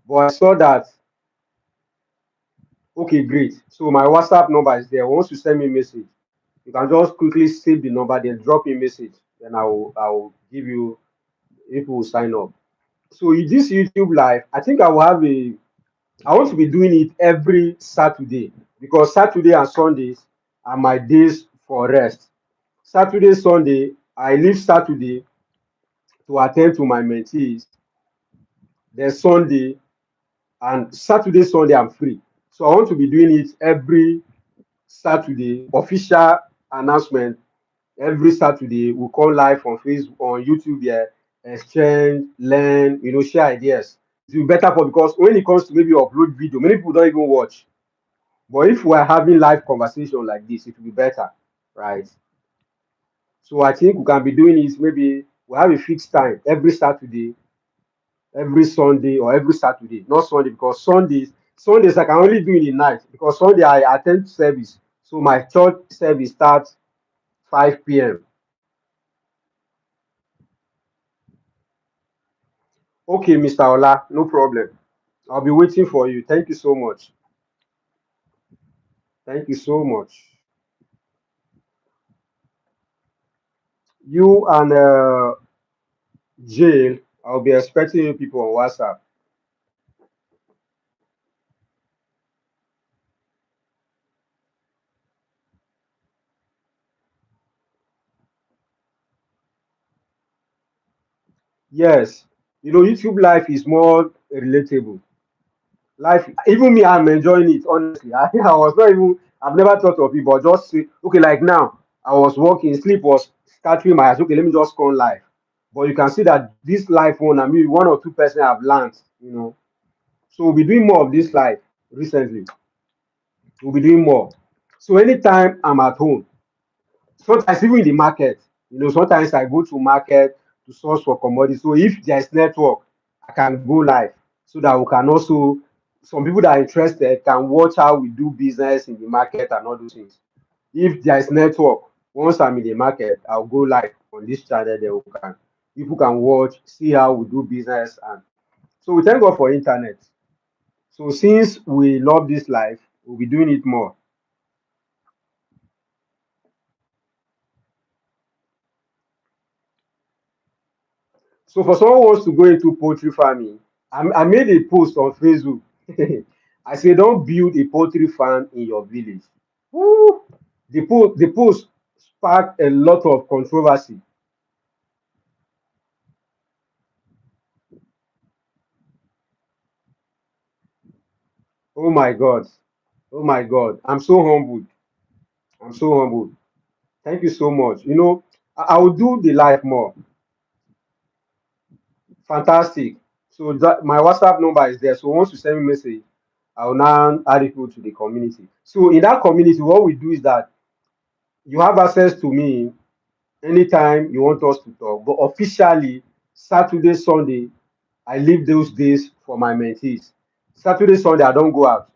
but I saw that. Okay, great. So my WhatsApp number is there. Once you send me a message, you can just quickly save the number, then drop me a message. Then I will give you if will sign up. So in this YouTube live, I think I want to be doing it every Saturday because Saturday and Sundays are my days for rest. Saturday, Sunday, I leave Saturday to attend to my mentees. Then Sunday and Saturday, Sunday, I'm free. So I want to be doing it every Saturday. Official announcement every Saturday. We come live on Facebook, on YouTube here, exchange, learn, share ideas. It will be better for because when it comes to maybe upload video, many people don't even watch. But if we're having live conversation like this, it will be better, right? So I think we can be doing it. Maybe we have a fixed time every Saturday, every Sunday, or every Saturday. Not Sunday because Sundays I can only do in the night because Sunday I attend service. So my church service starts 5 p.m. Okay, Mr. Ola, no problem. I'll be waiting for you. Thank you so much. Thank you so much. You and Jail, I'll be expecting you people on WhatsApp. Yes, YouTube life is more relatable. Life, even me, I'm enjoying it, honestly. I was not even, I've never thought of it, but just see, okay, like now, I was working, sleep was scattering my eyes. Okay, let me just go on live. But you can see that this life one, I mean, one or two person have learned. So we'll be doing more of this life recently. We'll be doing more. So anytime I'm at home, sometimes even in the market, sometimes I go to market to source for commodity. So if there's network, I can go live so that we can also, some people that are interested can watch how we do business in the market and all those things. If there's network, once I'm in the market, I'll go live on this channel. Then people can watch, see how we do business, and so we thank God for internet. So since we love this life, we'll be doing it more. So for someone who wants to go into poultry farming, I made a post on Facebook. I say, don't build a poultry farm in your village. Woo! The post sparked a lot of controversy. Oh my God. Oh my God. I'm so humbled. I'm so humbled. Thank you so much. I will do the live more. Fantastic. So my WhatsApp number is there. So once you send me a message, I will now add it to the community. So in that community, what we do is that you have access to me anytime you want us to talk. But officially, Saturday, Sunday, I leave those days for my mentees. Saturday, Sunday, I don't go out.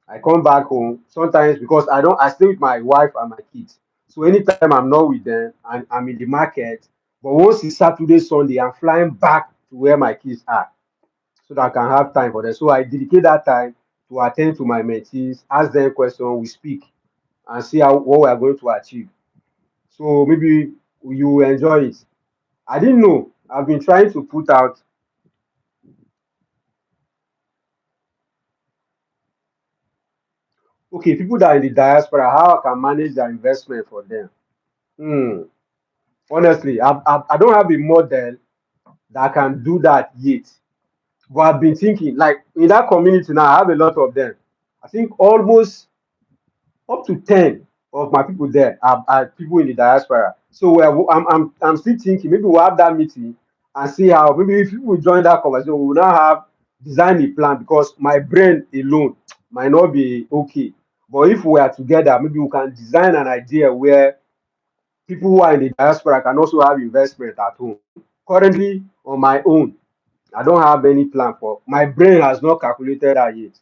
I come back home sometimes because I stay with my wife and my kids. So anytime I'm not with them and I'm in the market, but once it's Saturday, Sunday, I'm flying back to where my kids are so that I can have time for them. So I dedicate that time to attend to my mentees, ask them questions, we speak and see how what we are going to achieve. So maybe you will enjoy it. I didn't know. I've been trying to put out, okay, people that are in the diaspora, how I can manage their investment for them. Hmm. Honestly, I don't have a model that can do that yet. But I've been thinking, like in that community now, I have a lot of them. I think almost up to 10 of my people there are people in the diaspora. So I'm still thinking maybe we'll have that meeting and see how maybe if people join that conversation, we will now have design a plan because my brain alone might not be okay. But if we are together, maybe we can design an idea where people who are in the diaspora can also have investment at home. Currently, on my own, I don't have any plan for my brain has not calculated that yet.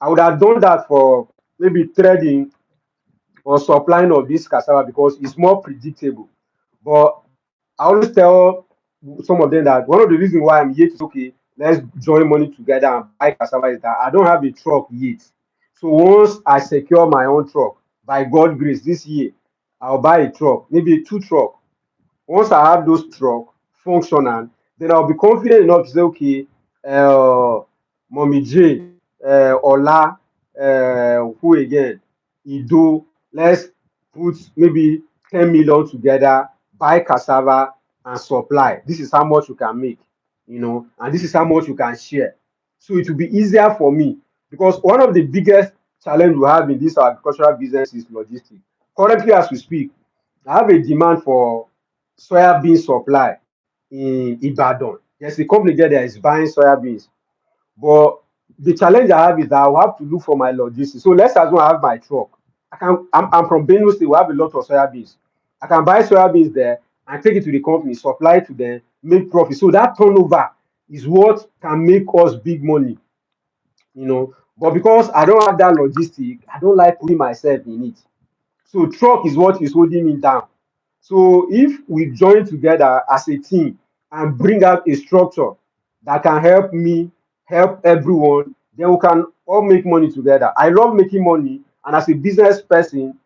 I would have done that for maybe trading or supplying of this cassava because it's more predictable. But I always tell some of them that one of the reasons why I'm here is okay, let's join money together and buy cassava is that I don't have a truck yet. So once I secure my own truck, by God grace, this year, I'll buy a truck, maybe two truck. Once I have those truck functional, then I'll be confident enough to say, okay, uh, Mommy J, Ola, who again? Ido, let's put maybe 10 million together, buy cassava and supply. This is how much you can make, and this is how much you can share. So it will be easier for me because one of the biggest challenge we have in this agricultural business is logistics. Currently, as we speak, I have a demand for soya bean supply in Ibadan. There's a company there that is buying soya beans. But the challenge I have is that I will have to look for my logistics. So let's assume I have my truck. I'm from Benue State, we have a lot of soya beans. I can buy soya beans there and take it to the company, supply it to them, make profit. So that turnover is what can make us big money, you know. But because I don't have that logistic, I don't like putting myself in it. So truck is what is holding me down. So if we join together as a team and bring out a structure that can help me, help everyone, then we can all make money together. I love making money, and as a business person,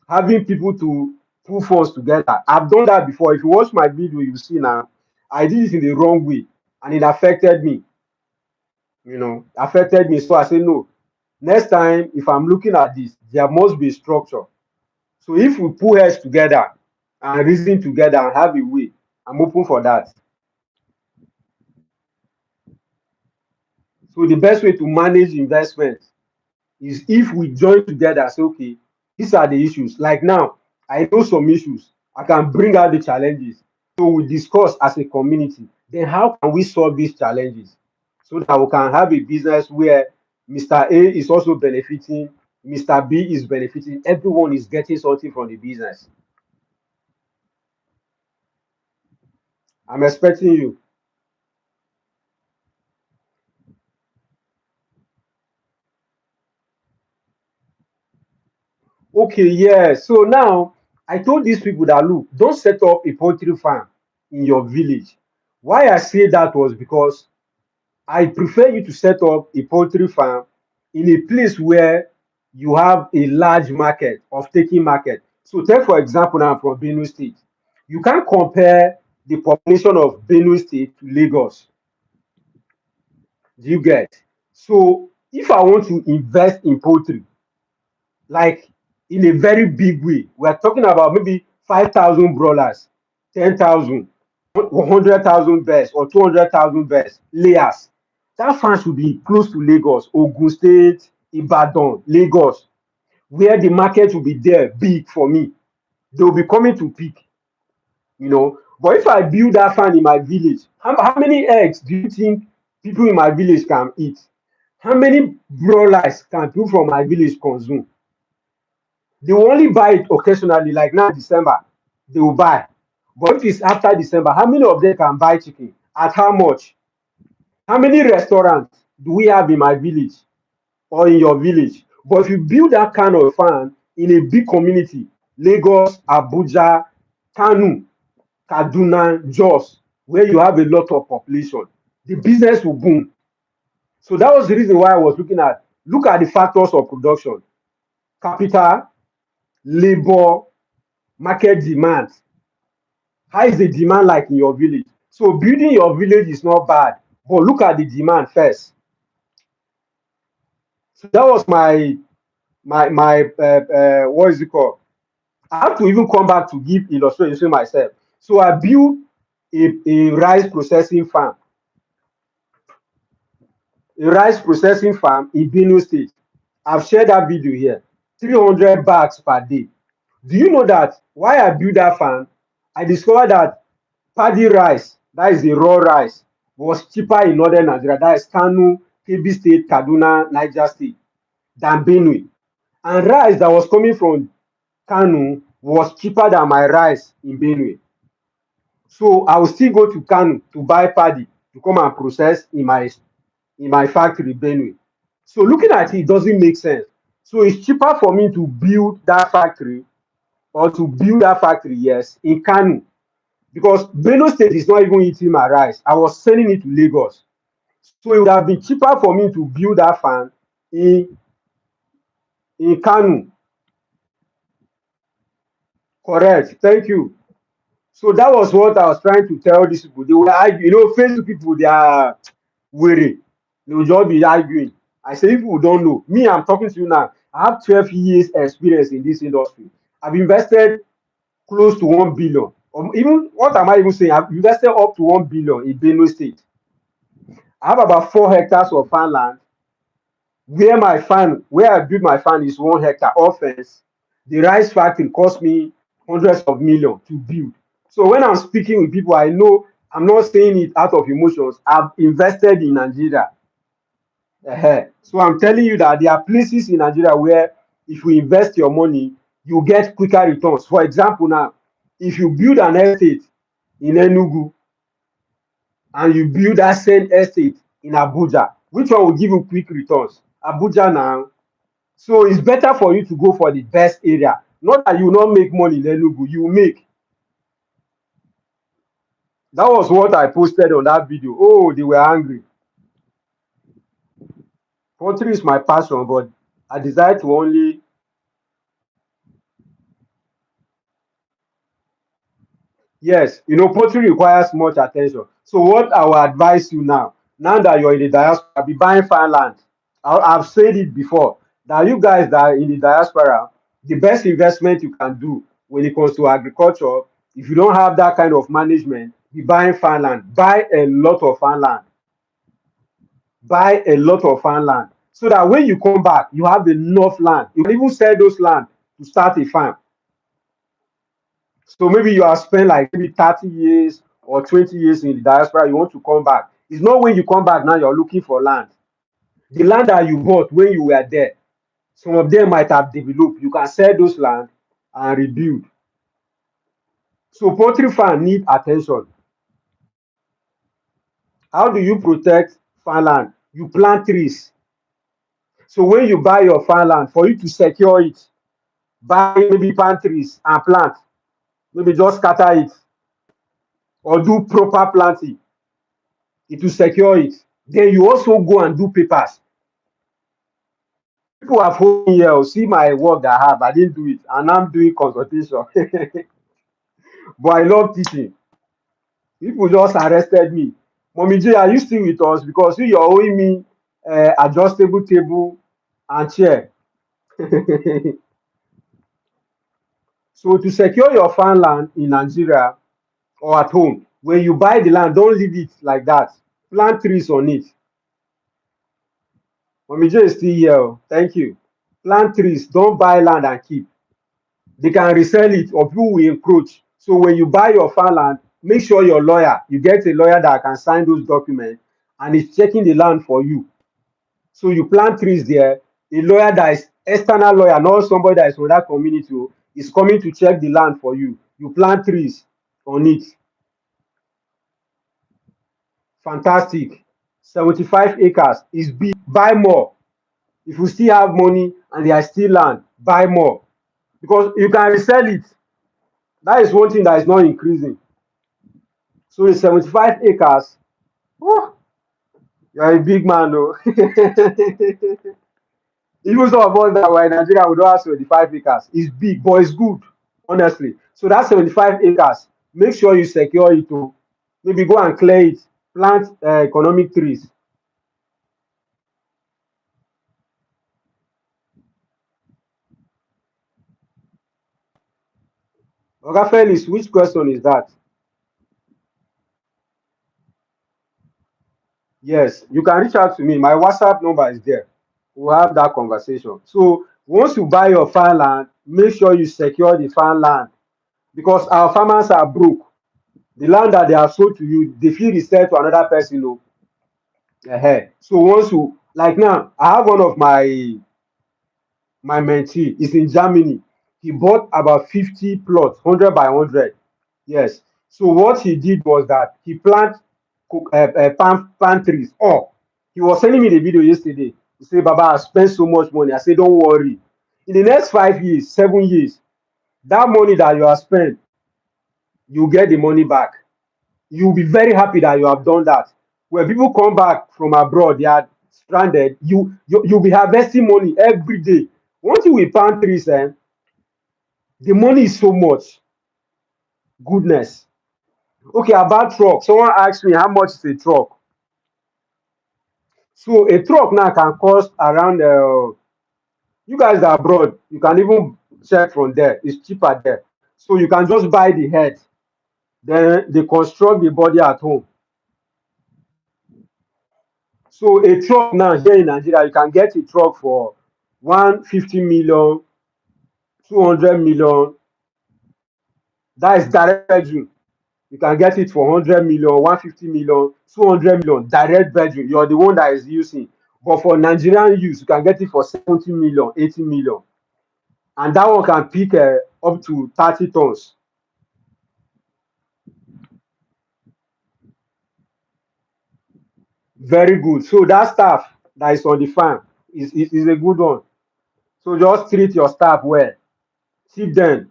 having people to put funds together. I've done that before. If you watch my video, you see now I did it in the wrong way, and it affected me. Affected me. So I say no. Next time, if I'm looking at this, there must be structure. So if we put heads together and reason together and have a way, I'm open for that. So the best way to manage investment is if we join together, say, okay, these are the issues. Like now, I know some issues. I can bring out the challenges. So we discuss as a community. Then how can we solve these challenges so that we can have a business where Mr. A is also benefiting, Mr. B is benefiting, everyone is getting something from the business. I'm expecting you. Okay, yeah. So now I told these people that look, don't set up a poultry farm in your village. Why I say that was because I prefer you to set up a poultry farm in a place where you have a large market of taking market. So take for example now I'm from Benue State. You can't compare the population of Benue State to Lagos. Do you get? So if I want to invest in poultry, like in a very big way. We're talking about maybe 5,000 brawlers, 10,000, 100,000 birds, or 200,000 birds, layers. That farm should be close to Lagos, Ogun State, Ibadan, Lagos, where the market will be there big for me. They will be coming to pick. But if I build that farm in my village, how many eggs do you think people in my village can eat? How many broilers can people from my village consume? They will only buy it occasionally, like now December, they will buy. But if it's after December, how many of them can buy chicken? At how much? How many restaurants do we have in my village or in your village? But if you build that kind of farm in a big community, Lagos, Abuja, Kanu, Kaduna, Jos, where you have a lot of population, the business will boom. So that was the reason why I was look at the factors of production: capital, labor, market demand. How is the demand like in your village? So building your village is not bad, but look at the demand first. So that was my what is it called? I have to even come back to give illustration myself. So I built a rice processing farm in Benue State. I've shared that video here. 300 bags per day. Do you know that why I built that farm? I discovered that paddy rice, that is the raw rice, was cheaper in northern Nigeria, that is Kano, Kebbi State, Kaduna, Niger State, than Benue. And rice that was coming from Kano was cheaper than my rice in Benue. So I will still go to Kano to buy paddy to come and process in my factory, Benue. So looking at it doesn't make sense. So it's cheaper for me to build that factory yes, in Kano, because Benue State is not even eating my rice. I was sending it to Lagos. So it would have been cheaper for me to build that farm in Kano. Correct. Thank you. So that was what I was trying to tell these people. They were arguing. Facebook people, they are weary. They will just be arguing. I say, if you don't know, me, I'm talking to you now. I have 12 years experience in this industry. I've invested close to 1 billion. Even what am I even saying? I've invested up to 1 billion in Benue State. I have about 4 hectares of farmland where I build my farm is 1 hectare offense. The rice factory cost me hundreds of millions to build. So when I'm speaking with people, I know I'm not saying it out of emotions. I've invested in Nigeria. So I'm telling you that there are places in Nigeria where if you invest your money, you get quicker returns. For example, now, if you build an estate in Enugu and you build that same estate in Abuja, which one will give you quick returns? Abuja now. So it's better for you to go for the best area. Not that you will not make money in Enugu, you will make. That was what I posted on that video. Oh, they were angry. Poultry is my passion, but I decided to only. Yes, poultry requires much attention. So what I will advise you now that you're in the diaspora, be buying farmland. I've said it before that you guys that are in the diaspora, the best investment you can do when it comes to agriculture, if you don't have that kind of management, be buying farmland. Buy a lot of farmland. Buy a lot of farmland so that when you come back, you have enough land. You can even sell those land to start a farm. So maybe you have spent like maybe 30 years or 20 years in the diaspora, you want to come back. It's not when you come back now you're looking for land. The land that you bought when you were there, some of them might have developed. You can sell those land and rebuild. So poultry farm need attention. How do you protect farmland? You plant trees. So when you buy your farmland, for you to secure it, buy maybe plant trees and plant. Maybe just scatter it or do proper planting. It will secure it. Then you also go and do papers. People have told me here, see my work that I have, I didn't do it, and I'm doing consultation. But I love teaching. People just arrested me. Mommy J, are you still with us? Because you're owing me adjustable table and chair. So to secure your farmland in Nigeria or at home, when you buy the land, don't leave it like that. Plant trees on it. Mommy J is still here. Oh. Thank you. Plant trees, don't buy land and keep. They can resell it or people will encroach. So when you buy your farmland, make sure your lawyer, you get a lawyer that can sign those documents and is checking the land for you. So you plant trees there. A lawyer that is external lawyer, not somebody that is from that community, is coming to check the land for you. You plant trees on it. Fantastic. 75 acres is big. Buy more. If you still have money and there is still land, buy more. Because you can resell it. That is one thing that is not increasing. So in 75 acres, oh, you're a big man though. Even some of us that were in Nigeria, we don't have 75 acres. It's big, but it's good, honestly. So that 75 acres, make sure you secure it to maybe go and clear it, plant economic trees. Oga Felix, which question is that? Yes, you can reach out to me. My WhatsApp number is there. We'll have that conversation. So once you buy your farmland, make sure you secure the farmland because our farmers are broke. The land that they have sold to you, they feel resell to another person. Oh. So once you like now, I have one of my mentee is in Germany. He bought about 50 plots, 100 by 100. Yes. So what he did was that he planted palm trees. Oh, he was sending me the video yesterday. He said, Baba, I spent so much money. I said, don't worry. In the next 5 years, 7 years, that money that you have spent, you get the money back. You'll be very happy that you have done that. When people come back from abroad, they are stranded, you'll be harvesting money every day. Once you will plant trees, the money is so much. Goodness. Okay, about truck. Someone asked me how much is a truck. So a truck now can cost around you guys are abroad, you can even check from there. It's cheaper there. So you can just buy the head, then they construct the body at home. So a truck now here in Nigeria, you can get a truck for 150 million, 200 million. That is direct bedroom. You can get it for 100 million, 150 million, 200 million, direct bedroom. You're the one that is using. But for Nigerian use, you can get it for 70 million, 80 million. And that one can pick up to 30 tons. Very good. So that staff that is on the farm is a good one. So just treat your staff well. Keep them.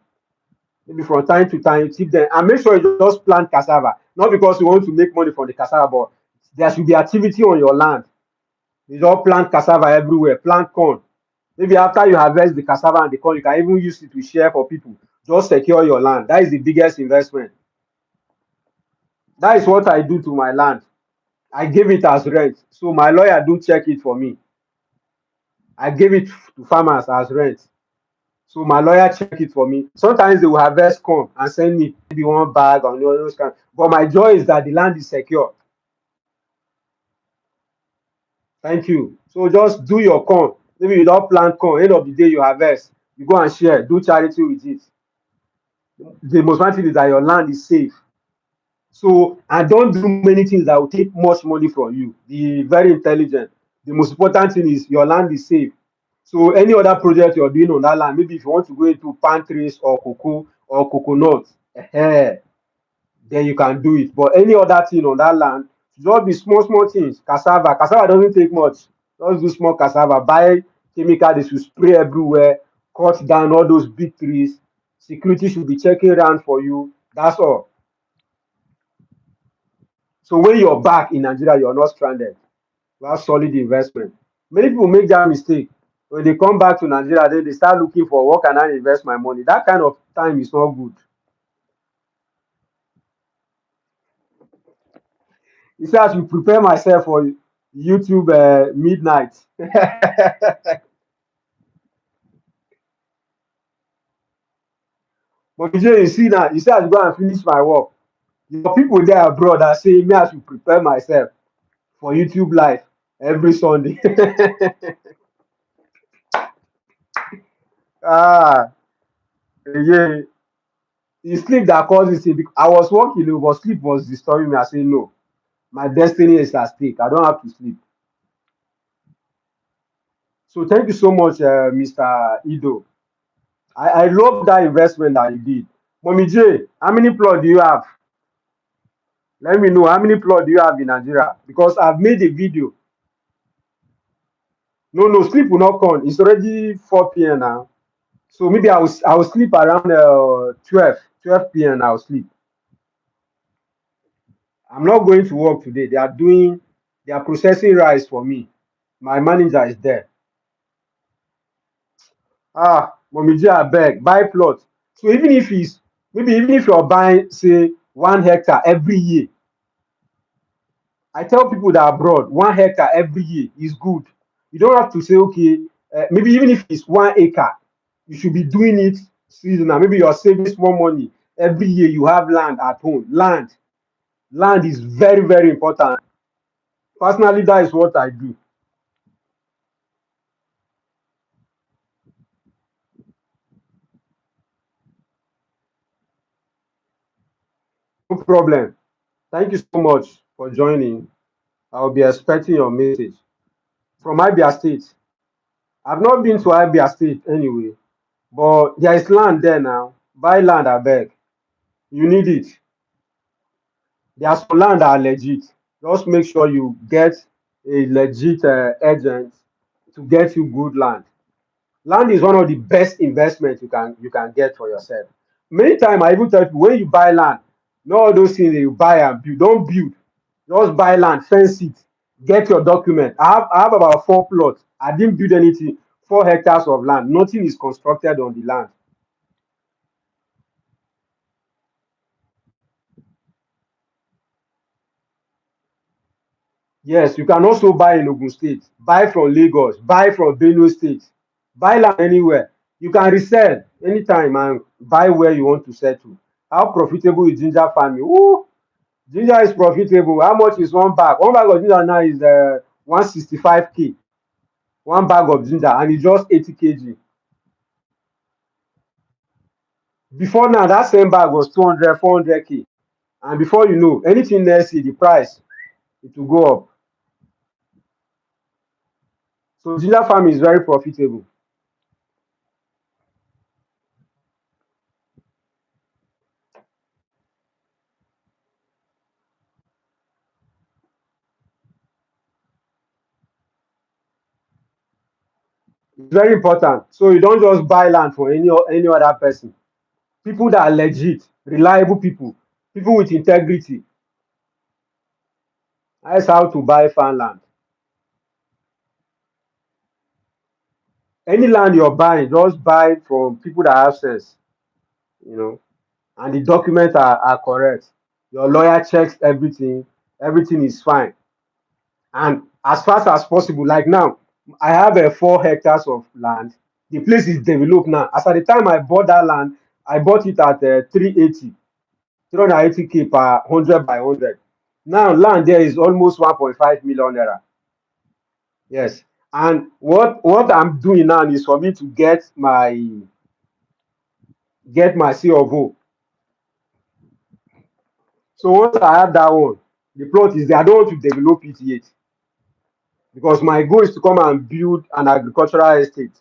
Maybe from time to time, keep them. And make sure you just plant cassava. Not because you want to make money from the cassava, but there should be activity on your land. You just plant cassava everywhere, plant corn. Maybe after you harvest the cassava and the corn, you can even use it to share for people. Just secure your land. That is the biggest investment. That is what I do to my land. I give it as rent. So my lawyer do check it for me. I give it to farmers as rent. So my lawyer check it for me. Sometimes they will harvest corn and send me maybe one bag or those kind. But my joy is that the land is secure. Thank you. So just do your corn. Maybe you don't plant corn. End of the day you harvest. You go and share. Do charity with it. The most important thing is that your land is safe. So and don't do many things that will take much money from you. Be very intelligent. The most important thing is your land is safe. So any other project you're doing on that land, maybe if you want to go into palm trees or cocoa or coconut, then you can do it. But any other thing on that land, just be small, small things. Cassava. Cassava doesn't take much. Just do small cassava. Buy chemical, they should spray everywhere, cut down all those big trees. Security should be checking around for you. That's all. So when you're back in Nigeria, you're not stranded. You have solid investment. Many people make that mistake. When they come back to Nigeria, they start looking for what can I invest my money. That kind of time is not good. You see, I should prepare myself for YouTube midnight. But you see now, you see, I should go and finish my work. Your people there abroad are saying me I should prepare myself for YouTube live every Sunday. ah, yeah. It's sleep that causes it. I was working, but sleep was disturbing me. I say no. My destiny is at stake. I don't have to sleep. So thank you so much, Mr. Ido. I love that investment that you did. Mommy J, how many plots do you have? Let me know how many plots do you have in Nigeria? Because I've made a video. No, no, sleep will not come. It's already 4 p.m. now. So maybe I will sleep around 12 p.m. I'll sleep. I'm not going to work today. They are processing rice for me. My manager is there. Mommy J, abeg, buy plot. So even if it's maybe even if you're buying, say, 1 hectare every year, I tell people that abroad, 1 hectare every year is good. You don't have to say, okay, maybe even if it's 1 acre, you should be doing it seasonal. Maybe you're saving small money every year. You have land at home. Land is very, very important. Personally, that is what I do. No problem. Thank you so much for joining. I'll be expecting your message from Abia State. I've not been to Abia State anyway, but there is land there now. Buy land, I beg. You need it. There's some land that are legit. Just make sure you get a legit agent to get you good land. Land is one of the best investments you can get for yourself. Many times I even tell people when you buy land, not all those things that you buy and build. Don't build. Just buy land, fence it, get your document. I have about 4 plots. I didn't build anything. 4 hectares of land. Nothing is constructed on the land. Yes, you can also buy in Ogun State, buy from Lagos, buy from Benue State, buy land anywhere. You can resell anytime and buy where you want to settle. How profitable is ginger farming? Ooh, ginger is profitable. How much is one bag? One bag of ginger now is 165K. One bag of ginger and it's just 80 kg. Before now, that same bag was 200, 400K. And before you know, anything next year, the price it will go up. So ginger farming is very profitable. It's very important. So you don't just buy land for any other person. People that are legit, reliable people, people with integrity. That's how to buy farmland. Any land you're buying, just buy from people that have sense, you know, and the documents are correct. Your lawyer checks everything, everything is fine. And as fast as possible, like now, I have 4 hectares of land. The place is developed now. As at the time I bought that land, I bought it at 380, 380K per 100 by 100. Now land there is almost 1.5 million naira. Yes. And what I'm doing now is for me to get my C of O. So once I have that one, the plot is there. I don't want to develop it yet because my goal is to come and build an agricultural estate.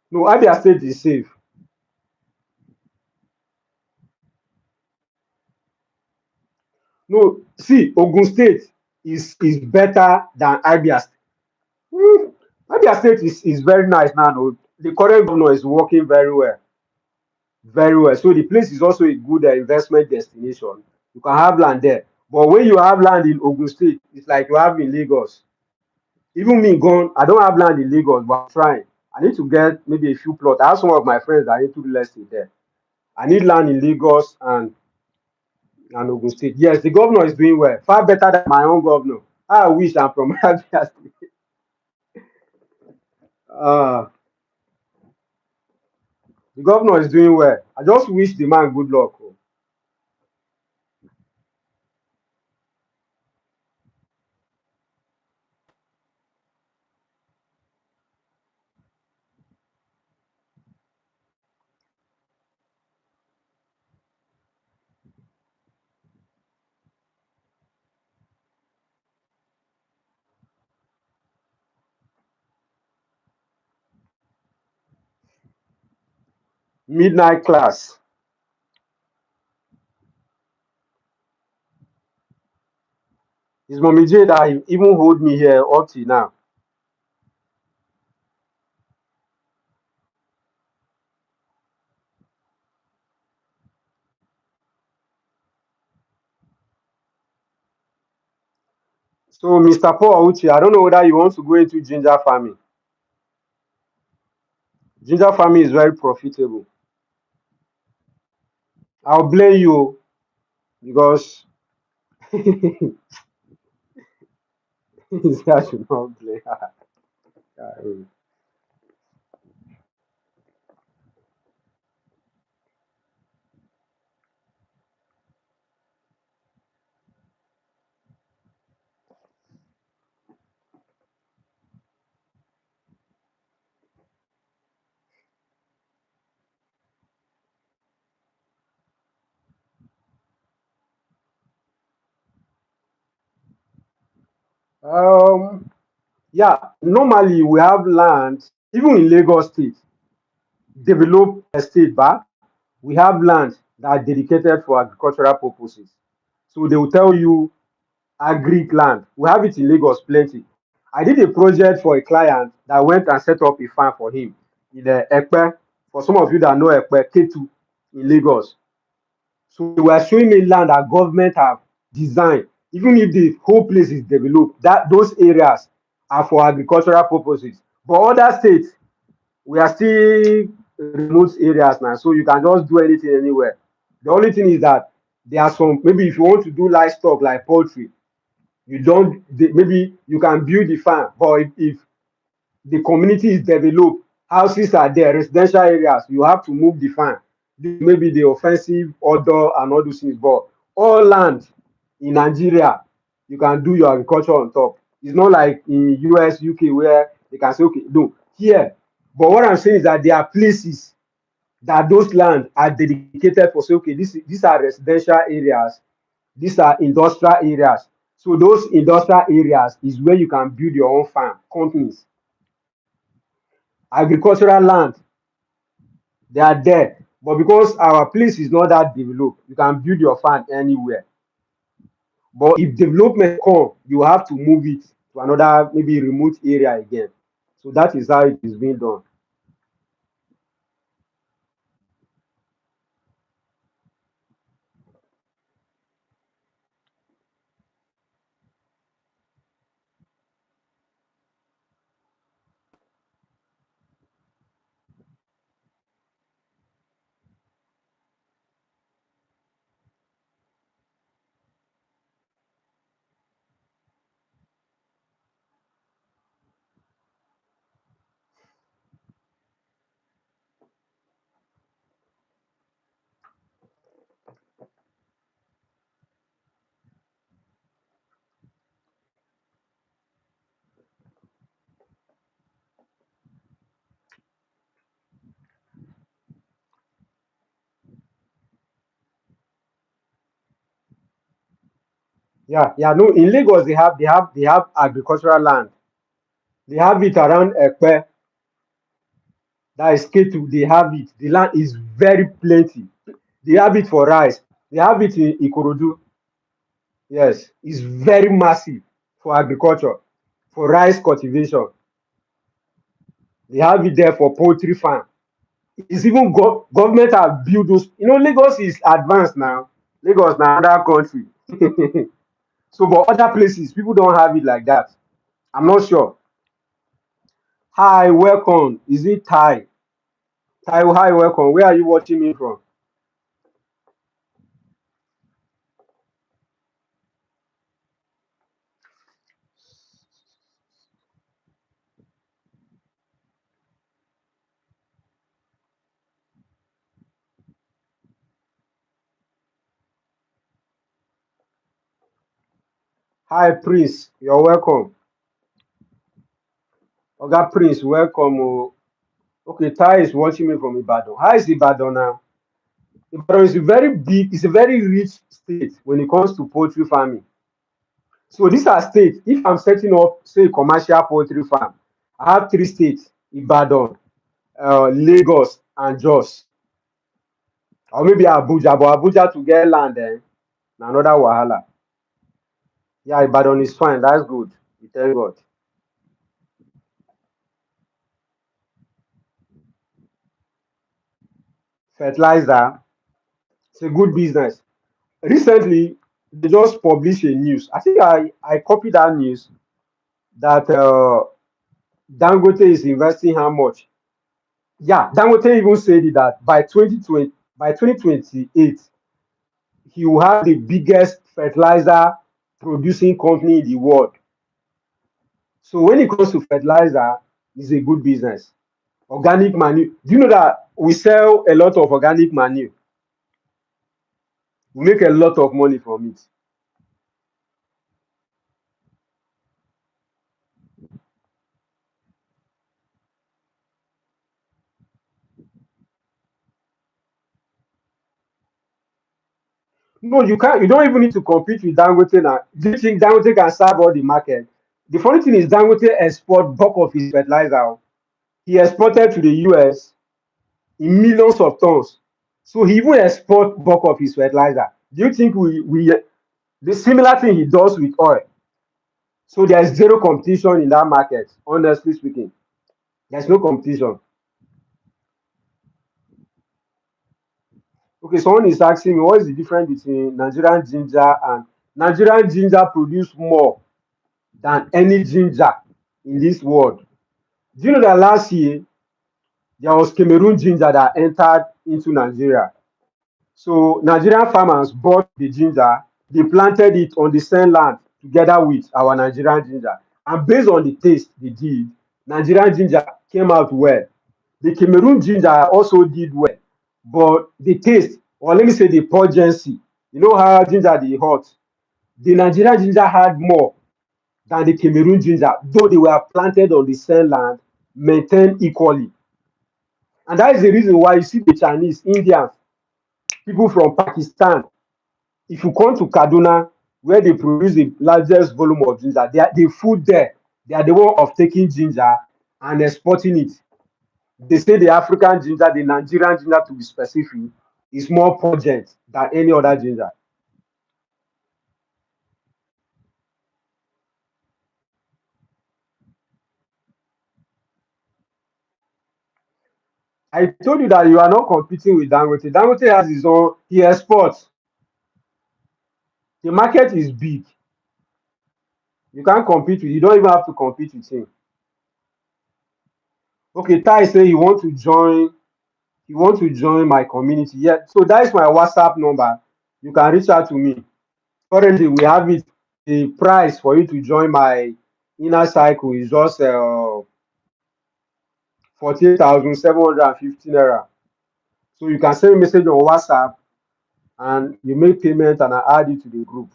No, Abia State is safe. No, see, Ogun State is better than Abia State. Hmm, Abia State is very nice now. No. The current governor is working very well, very well. So the place is also a good investment destination. You can have land there. But when you have land in Ogun State, it's like you have in Lagos. Even me gone, I don't have land in Lagos, but I'm trying. I need to get maybe a few plots. I have some of my friends that are into real estate there. I need land in Lagos and Ogun State. Yes, the governor is doing well, far better than my own governor. I wish I'm from Abia State. Uh, the governor is doing well. I just wish the man good luck. Oh. Midnight class. It's Mommy J that even hold me here up till now. So, Mr. Paul Uchi, I don't know whether you want to go into ginger farming. Ginger farming is very profitable. I'll blame you because I should not blame. um, yeah, normally we have land, even in Lagos State, developed estate back. We have land that are dedicated for agricultural purposes. So they will tell you agric land. We have it in Lagos plenty. I did a project for a client that went and set up a farm for him in the Ekpe. For some of you that know Ekpe, K2 in Lagos. So they were showing me land that government have designed. Even if the whole place is developed, that those areas are for agricultural purposes. But other states, we are still remote areas now, so you can just do anything anywhere. The only thing is that there are some, maybe if you want to do livestock like poultry, you don't maybe you can build the farm, but if the community is developed, houses are there, residential areas, you have to move the farm. Maybe the offensive order and all those things, but all land in Nigeria, you can do your agriculture on top. It's not like in US, UK where they can say, okay, no, here But what I'm saying is that there are places that those land are dedicated for. Say, okay, these are residential areas, these are industrial areas. So those industrial areas is where you can build your own farm companies. Agricultural land, they are there. But because our place is not that developed, you can build your farm anywhere. But if development come, you have to move it to another maybe remote area again. So that is how it is being done. Yeah, yeah. No, in Lagos they have agricultural land. They have it around Ekpe, that is Ketu. They have it. The land is very plenty. They have it for rice. They have it in Ikorodu. Yes, it's very massive for agriculture, for rice cultivation. They have it there for poultry farm. It's even government have built those. Lagos is advanced now. Lagos na another country. So, but other places, people don't have it like that. I'm not sure. Hi, welcome. Is it Thai? Thai, hi, welcome. Where are you watching me from? Hi, Prince. You're welcome. Oga Prince, welcome. Oh. Okay, Thai is watching me from Ibadan. How is Ibadan now? Ibadan is a very big, it's a very rich state when it comes to poultry farming. So these are states. If I'm setting up, say, a commercial poultry farm, I have three states: Ibadan, Lagos, and Jos, or maybe Abuja. But Abuja to get land, na another wahala. Yeah, Ibadan is fine. That's good. We thank God. Fertilizer, it's a good business. Recently, they just published a news. I think I copied that news that Dangote is investing how much? Yeah, Dangote even said it that by 2028, he will have the biggest fertilizer producing company in the world. So when it comes to fertilizer, it's a good business. Organic manure. Do you know that we sell a lot of organic manure? We make a lot of money from it. No, you can't. You don't even need to compete with Dangote now. Do you think Dangote can serve all the market? The funny thing is Dangote export bulk of his fertilizer. He exported to the US in millions of tons. So he even export bulk of his fertilizer. Do you think we the similar thing he does with oil? So there is zero competition in that market. Honestly speaking, there's no competition. Okay, someone is asking me what is the difference between Nigerian ginger and Nigerian ginger produce more than any ginger in this world. Do you know that last year there was Cameroon ginger that entered into Nigeria? So Nigerian farmers bought the ginger, they planted it on the same land together with our Nigerian ginger. And based on the taste they did, Nigerian ginger came out well. The Cameroon ginger also did well, but the taste, or let me say the pungency, you know how ginger dey hot. The Nigerian ginger had more than the Cameroon ginger, though they were planted on the same land, maintained equally. And that is the reason why you see the Chinese, Indians, people from Pakistan. If you come to Kaduna, where they produce the largest volume of ginger, the food there, they are the one of taking ginger and exporting it. They say the African ginger, the Nigerian ginger to be specific, is more pungent than any other ginger. I told you that you are not competing with Dangote. Dangote has his own, he exports. The market is big. You can't compete with, you don't even have to compete with him. Okay, Tai say you want to join my community. Yeah, so that is my WhatsApp number. You can reach out to me. Currently, we have it. The price for you to join my inner cycle is just 48,750 naira. So you can send a message on WhatsApp and you make payment and I add you to the group.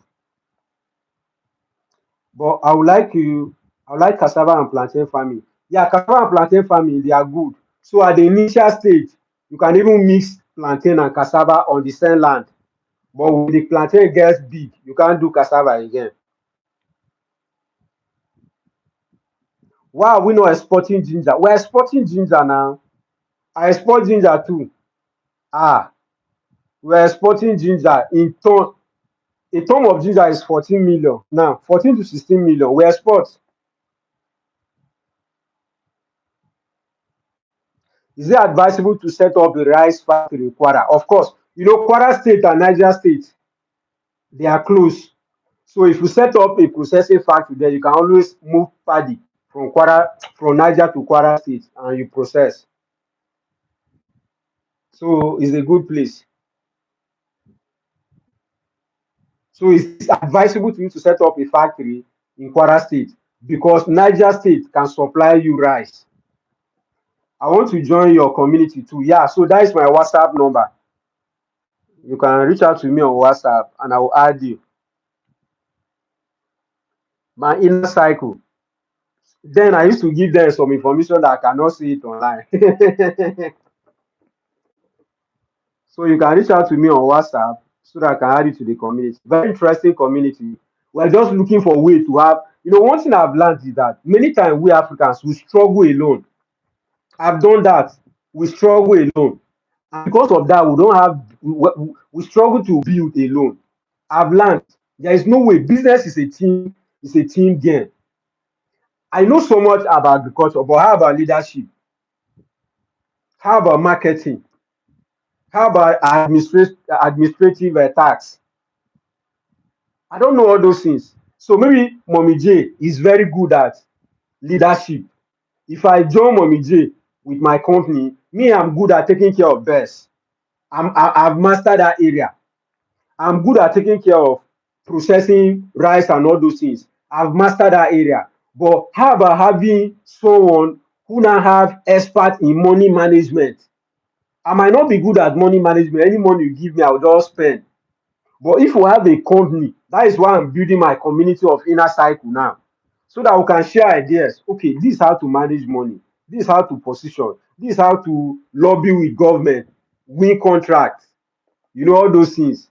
But I would like cassava and plantain farming. Yeah, cassava and plantain farming, they are good. So at the initial stage, you can even mix plantain and cassava on the same land. But when the plantain gets big, you can't do cassava again. Why are we not exporting ginger? We're exporting ginger now. I export ginger too. Ah, we're exporting ginger in ton. A ton of ginger is 14 million. Now, 14 to 16 million. We export. Is it advisable to set up a rice factory in Kwara? Of course. You know, Kwara State and Niger State, they are close. So if you set up a processing factory there, you can always move paddy from Niger to Kwara State and you process. So it's a good place. So it's advisable to you to set up a factory in Kwara State because Niger State can supply you rice. I want to join your community too. Yeah, so that is my WhatsApp number. You can reach out to me on WhatsApp and I will add you. My inner cycle. Then I used to give them some information that I cannot see it online. So you can reach out to me on WhatsApp so that I can add you to the community. Very interesting community. We're just looking for a way to have, you know, one thing I've learned is that many times we Africans we struggle alone. I've done that. We struggle alone. And because of that, we don't have we struggle to build alone. I've learned there is no way. Business is a team game. I know so much about agriculture, but how about leadership? How about marketing? How about administrative tax? I don't know all those things. So maybe Mommy J is very good at leadership. If I join Mommy J with my company, me, I'm good at taking care of birds. I've mastered that area. I'm good at taking care of processing rice and all those things. I've mastered that area. But how about having someone who now have expert in money management? I might not be good at money management. Any money you give me, I'll just spend. But if we have a company, that is why I'm building my community of inner cycle now. So that we can share ideas. Okay, this is how to manage money. This is how to position. This is how to lobby with government, win contracts. You know, all those things.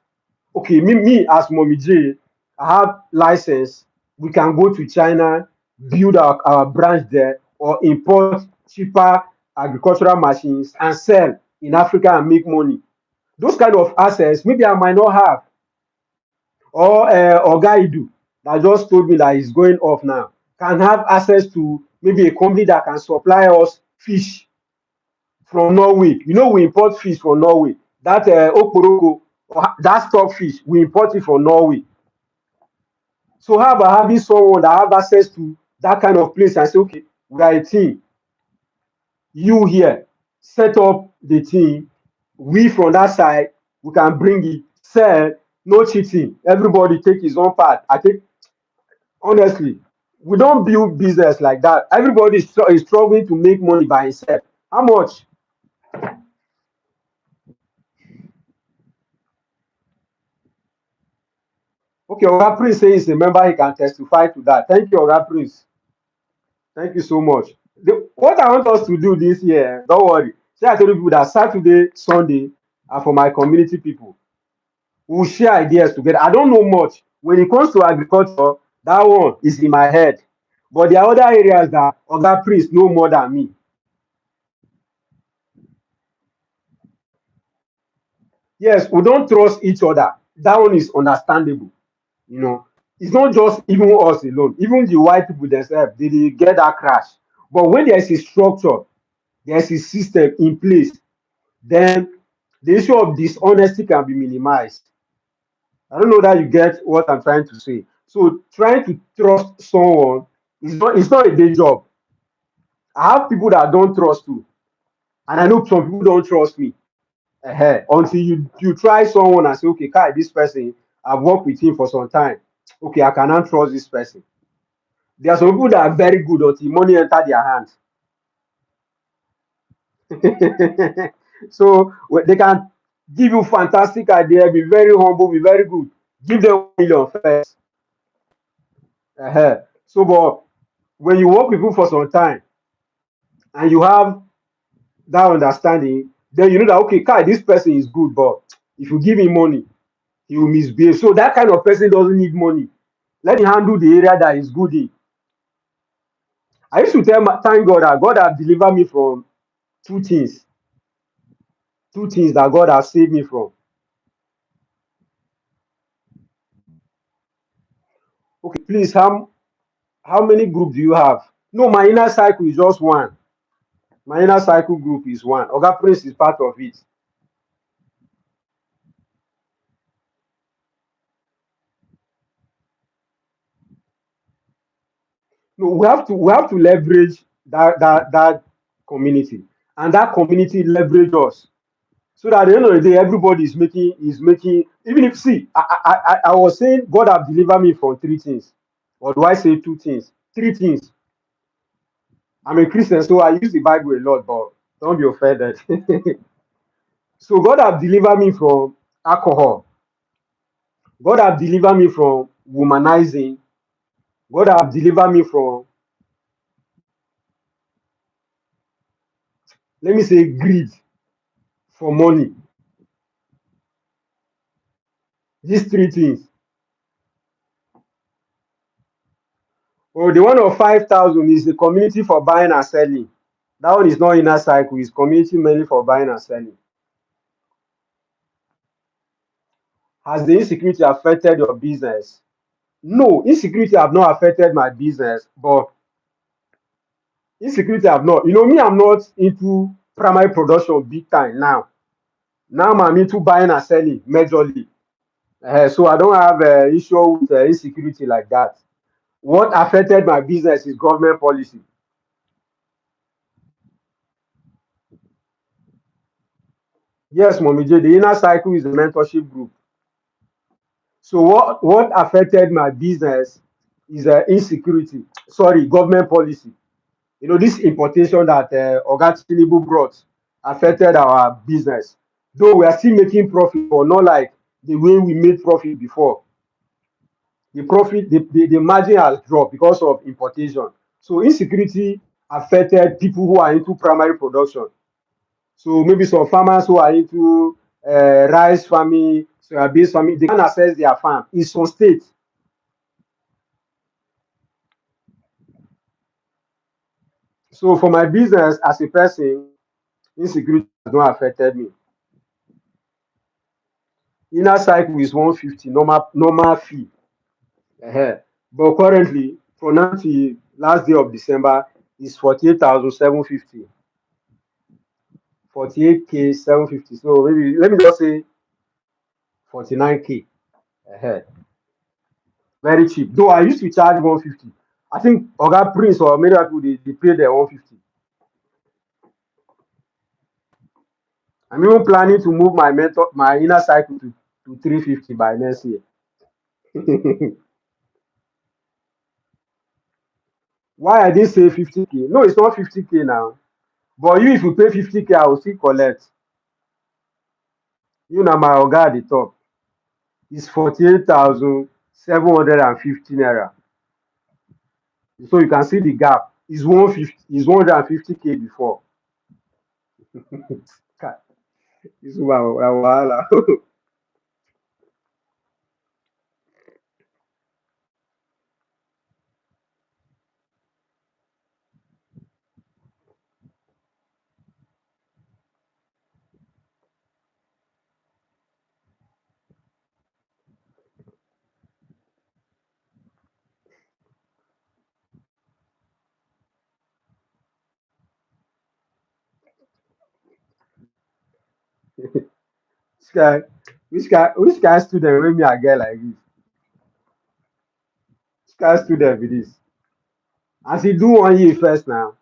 Okay, me as Mommy J, I have license. We can go to China, build our branch there, or import cheaper agricultural machines and sell in Africa and make money. Those kind of assets, maybe I might not have. Or Oga Idu that just told me that he's going off now can have access to maybe a company that can supply us fish from Norway. You know, we import fish from Norway. That okporoko, that stockfish, we import it from Norway. So how about having someone that have access to that kind of place and say, okay, we are a team. You here, set up the team. We from that side, we can bring it, sell, no cheating. Everybody take his own part. I think honestly, we don't build business like that. Everybody is struggling to make money by himself. How much? Okay, Oga Prince says he's a member, he can testify to that. Thank you, Oga Prince. Thank you so much. What I want us to do this year, don't worry. See, I tell you people that Saturday, Sunday are for my community people. We will share ideas together. I don't know much. When it comes to agriculture, that one is in my head. But there are other areas that other priests know more than me. Yes, we don't trust each other. That one is understandable. You know, it's not just even us alone. Even the white people themselves, they get that crash. But when there is a structure, there is a system in place, then the issue of dishonesty can be minimized. I don't know that you get what I'm trying to say. So trying to trust someone is not, it's not a day job. I have people that don't trust you, and I know some people don't trust me. Until you try someone and say, okay, Kai, this person, I've worked with him for some time. Okay, I cannot trust this person. There are some people that are very good until money enter their hands. So they can give you fantastic idea, be very humble, be very good. Give them 1 million first. So, but when you work with people for some time and you have that understanding, then you know that okay, Kai, this person is good, but if you give him money, he will misbehave. So that kind of person doesn't need money. Let him handle the area that he's good in. I used to thank God that God has delivered me from two things, two things that God has saved me from. Okay, please, how many groups do you have? No, my inner cycle is just one. My inner cycle group is one. Oga Prince is part of it. No, we have to leverage that community, and that community leverage us. So that at the end of the day, everybody is making. Even if see, I was saying God have delivered me from three things, or do I say two things? Three things. I'm a Christian, so I use the Bible a lot, but don't be offended. So God have delivered me from alcohol. God have delivered me from womanizing. God have delivered me from, let me say, greed for money. These three things. Oh, the one of 5,000 is the community for buying and selling. That one is not inner cycle, it's community mainly for buying and selling. Has the insecurity affected your business? No, insecurity have not affected my business, but insecurity have not. You know, me, I'm not into primary production big time now. Now I'm into buying and selling majorly. So I don't have issue with insecurity like that. What affected my business is government policy. Yes, Mommy J, the inner cycle is a mentorship group. So what affected my business is insecurity. Sorry, government policy. You know, this importation that Oga Tinubu brought affected our business. Though we are still making profit, but not like the way we made profit before. The profit, the margin has dropped because of importation. So insecurity affected people who are into primary production. So maybe some farmers who are into rice farming, soybean farming, they can access their farm in some states. So for my business as a person, insecurity has not affected me. Inner cycle is 150 normal fee. But currently, from now till last day of December, is 48,750. 48K 750. So maybe let me just say 49K. Very cheap. Though I used to charge 150. I think Oga Prince or many people they pay their 150. I'm even planning to move my inner cycle to 350 by next year. Why I didn't say 50K? No, it's not 50K now. But you, if you pay 50K, I will still collect. You know, my Oga at the top is 48,750 naira. So you can see the gap. Is 150, is 150K before. Kai, this one na wahala. Which kind, which kind student wey me I get like this? Which kind student be this? As he do 1 year first now.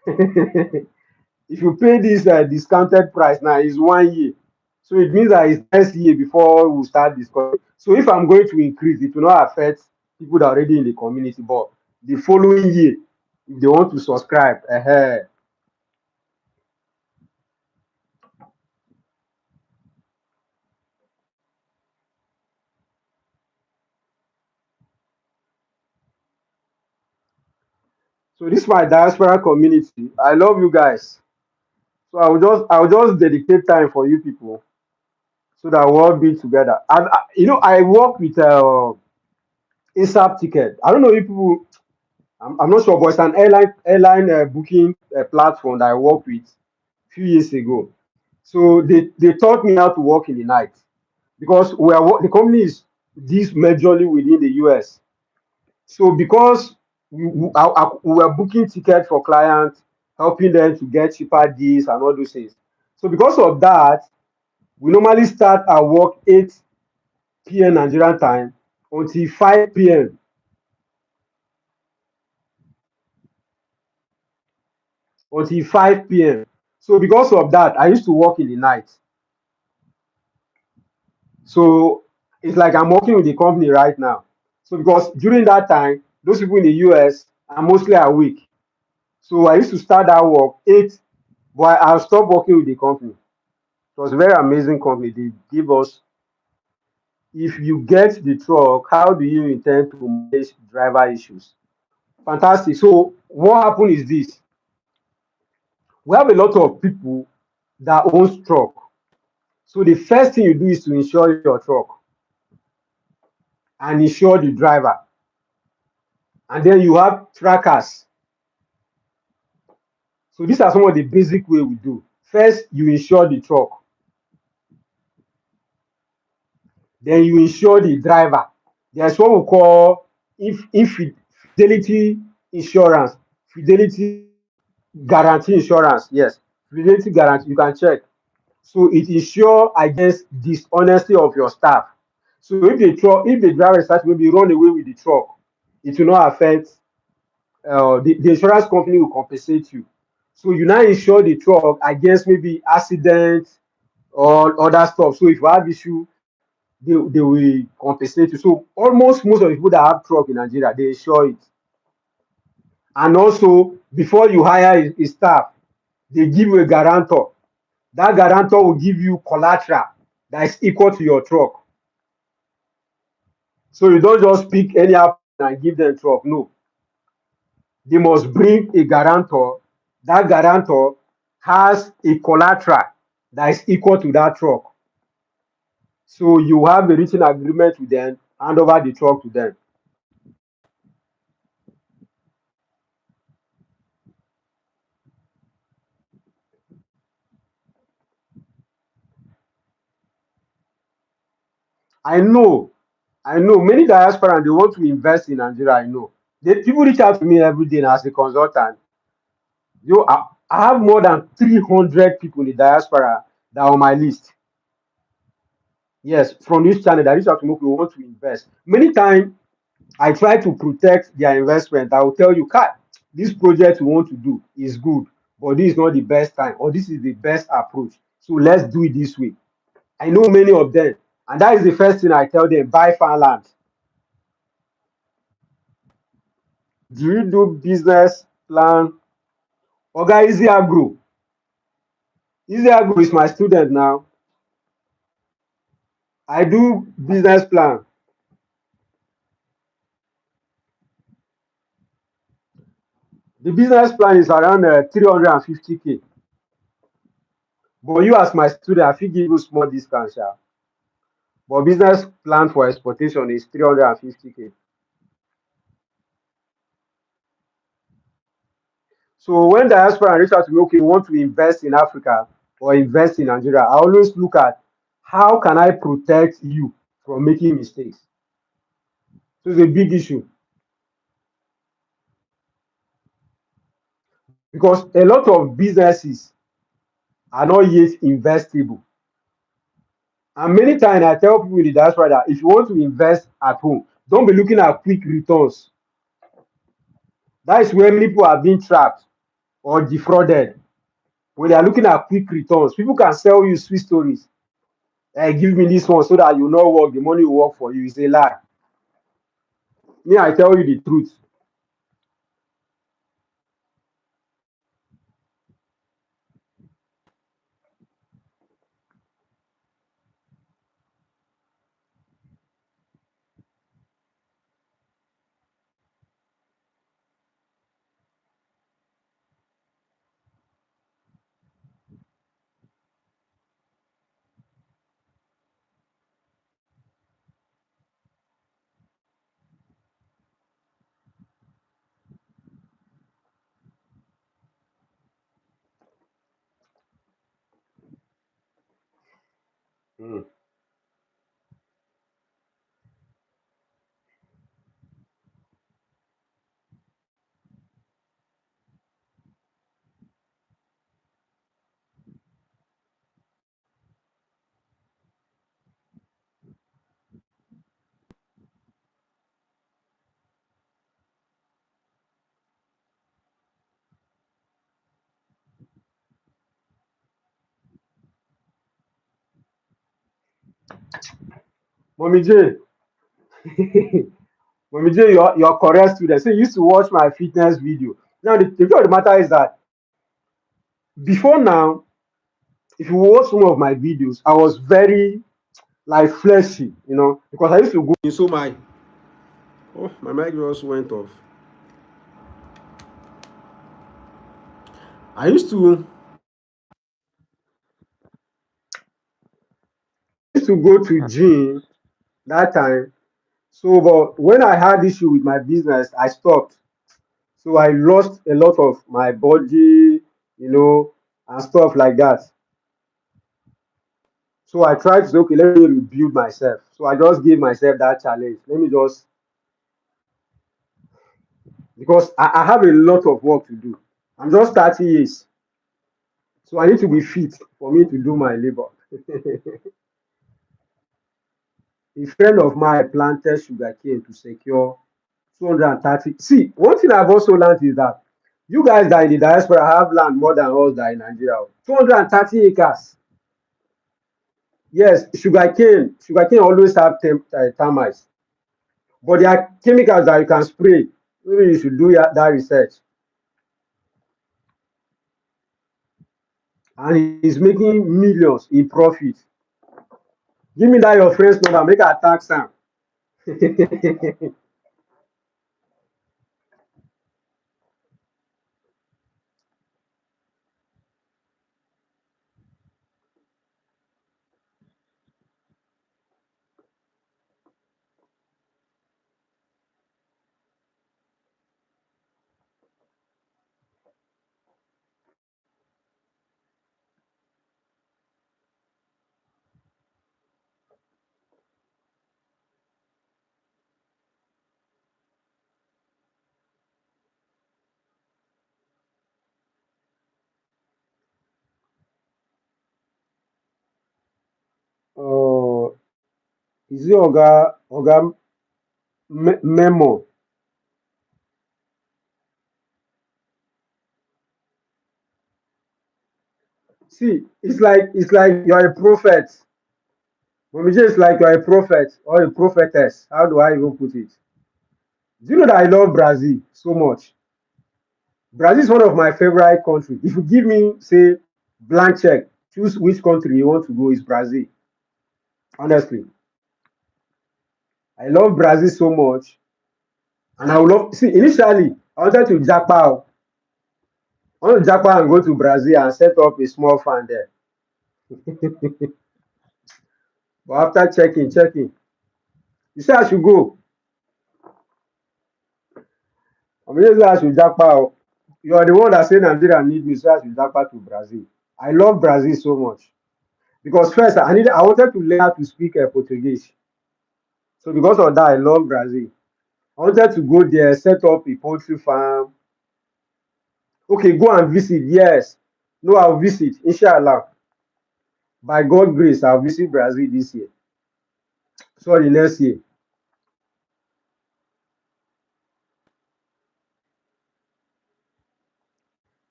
If you pay this discounted price now, it's 1 year. So it means that it's next year before we start discussing. So if I'm going to increase, it will not affect people that are already in the community. But the following year, if they want to subscribe, so this is my diaspora community. I love you guys. So I will just dedicate time for you people so that we'll all be together. And I work with ASAP ticket. I don't know if people. I'm not sure, but it's an airline booking platform that I worked with a few years ago. So they taught me how to work in the night because the company is this majorly within the US. So because we were booking tickets for clients, helping them to get cheaper deals and all those things. So because of that, we normally start our work 8 p.m. Nigerian time until 5 p.m. until 5 p.m. So because of that, I used to work in the night. So it's like I'm working with the company right now. So because during that time, those people in the US are mostly awake. So I used to start that work 8, but I stopped working with the company. It was a very amazing company. They give us, if you get the truck, how do you intend to manage driver issues? Fantastic. So what happened is this: we have a lot of people that owns truck. So the first thing you do is to insure your truck and insure the driver. And then you have trackers. So these are some of the basic way we do. First, you insure the truck, then you insure the driver. There's what we call infidelity insurance, fidelity guarantee insurance. Yes, fidelity guarantee. You can check. So it insure against dishonesty of your staff. So if the driver starts maybe run away with the truck, it will not affect the insurance company will compensate you. So you now insure the truck against maybe accident or other stuff. So if you have issue, they will compensate you. So almost most of the people that have truck in Nigeria, they insure it. And also, before you hire a staff, they give you a guarantor. That guarantor will give you collateral that is equal to your truck. So you don't just pick any app and give them truck. No, they must bring a guarantor. That guarantor has a collateral that is equal to that truck. So you have a written agreement with them, hand over the truck to them. I know, I know many diaspora they want to invest in Nigeria. I know. People reach out to me every day as a consultant. I have more than 300 people in the diaspora that are on my list. Yes, from this channel that reach out to me, we want to invest. Many times I try to protect their investment. I will tell you, Kat, this project we want to do is good, but this is not the best time, or this is the best approach. So let's do it this way. I know many of them, and that is the first thing I tell them: buy farmland. Do you do business plan? Oga, Easy Agro. Easy Agro is my student now. I do business plan. The business plan is around 350K. But you as my student, I fit give you small discount, sha. But business plan for exportation is 350K. So when diaspora reach out to me, okay, we want to invest in Africa or invest in Nigeria, I always look at how can I protect you from making mistakes. So it's a big issue because a lot of businesses are not yet investable. And many times I tell people in the diaspora that if you want to invest at home, don't be looking at quick returns. That is where many people are being trapped or defrauded. When they are looking at quick returns, people can sell you sweet stories. Hey, give me this one so that you not work, the money will work for you. It's a lie. Me, I tell you the truth. Mm. Mommy J, Mommy J, you're correct student. So you used to watch my fitness video. Now the truth of the matter is that before now, if you watch some of my videos, I was very like fleshy, because I used to go in. So my mic just went off. I used to go to gym that time. So, but when I had issue with my business, I stopped. So I lost a lot of my body, and stuff like that. So I tried to say, okay, let me rebuild myself. So I just gave myself that challenge. Let me just because I have a lot of work to do. I'm just 30 years. So I need to be fit for me to do my labor. A friend of mine planted sugarcane to secure 230. See, one thing I've also learned is that you guys that in the diaspora have land more than us that in Nigeria. 230 acres. Yes, sugarcane always have termites, but there are chemicals that you can spray. Maybe you should do that research. And he's making millions in profit. Give me that your friend's number, make I tax am. uh, is it Oga Memo? See, it's like you're a prophet. Momiji is like you're a prophet or a prophetess. How do I even put it? Do you know that I love Brazil so much? Brazil is one of my favorite countries. If you give me, say, blank check, choose which country you want to go, is Brazil. Honestly, I love Brazil so much. And I would love, see, initially, I wanted to Japan. I want to Japan and go to Brazil and set up a small farm there. But after checking, you say I should go. I mean, I should Japan. You are the one that say Nigeria need me, so I should Japan to Brazil. I love Brazil so much because first I wanted to learn how to speak Portuguese. So because of that, I love Brazil. I wanted to go there, set up a poultry farm. Okay, go and visit. Yes, no, I'll visit. Inshallah, by God grace, I'll visit Brazil this year. Sorry, next year.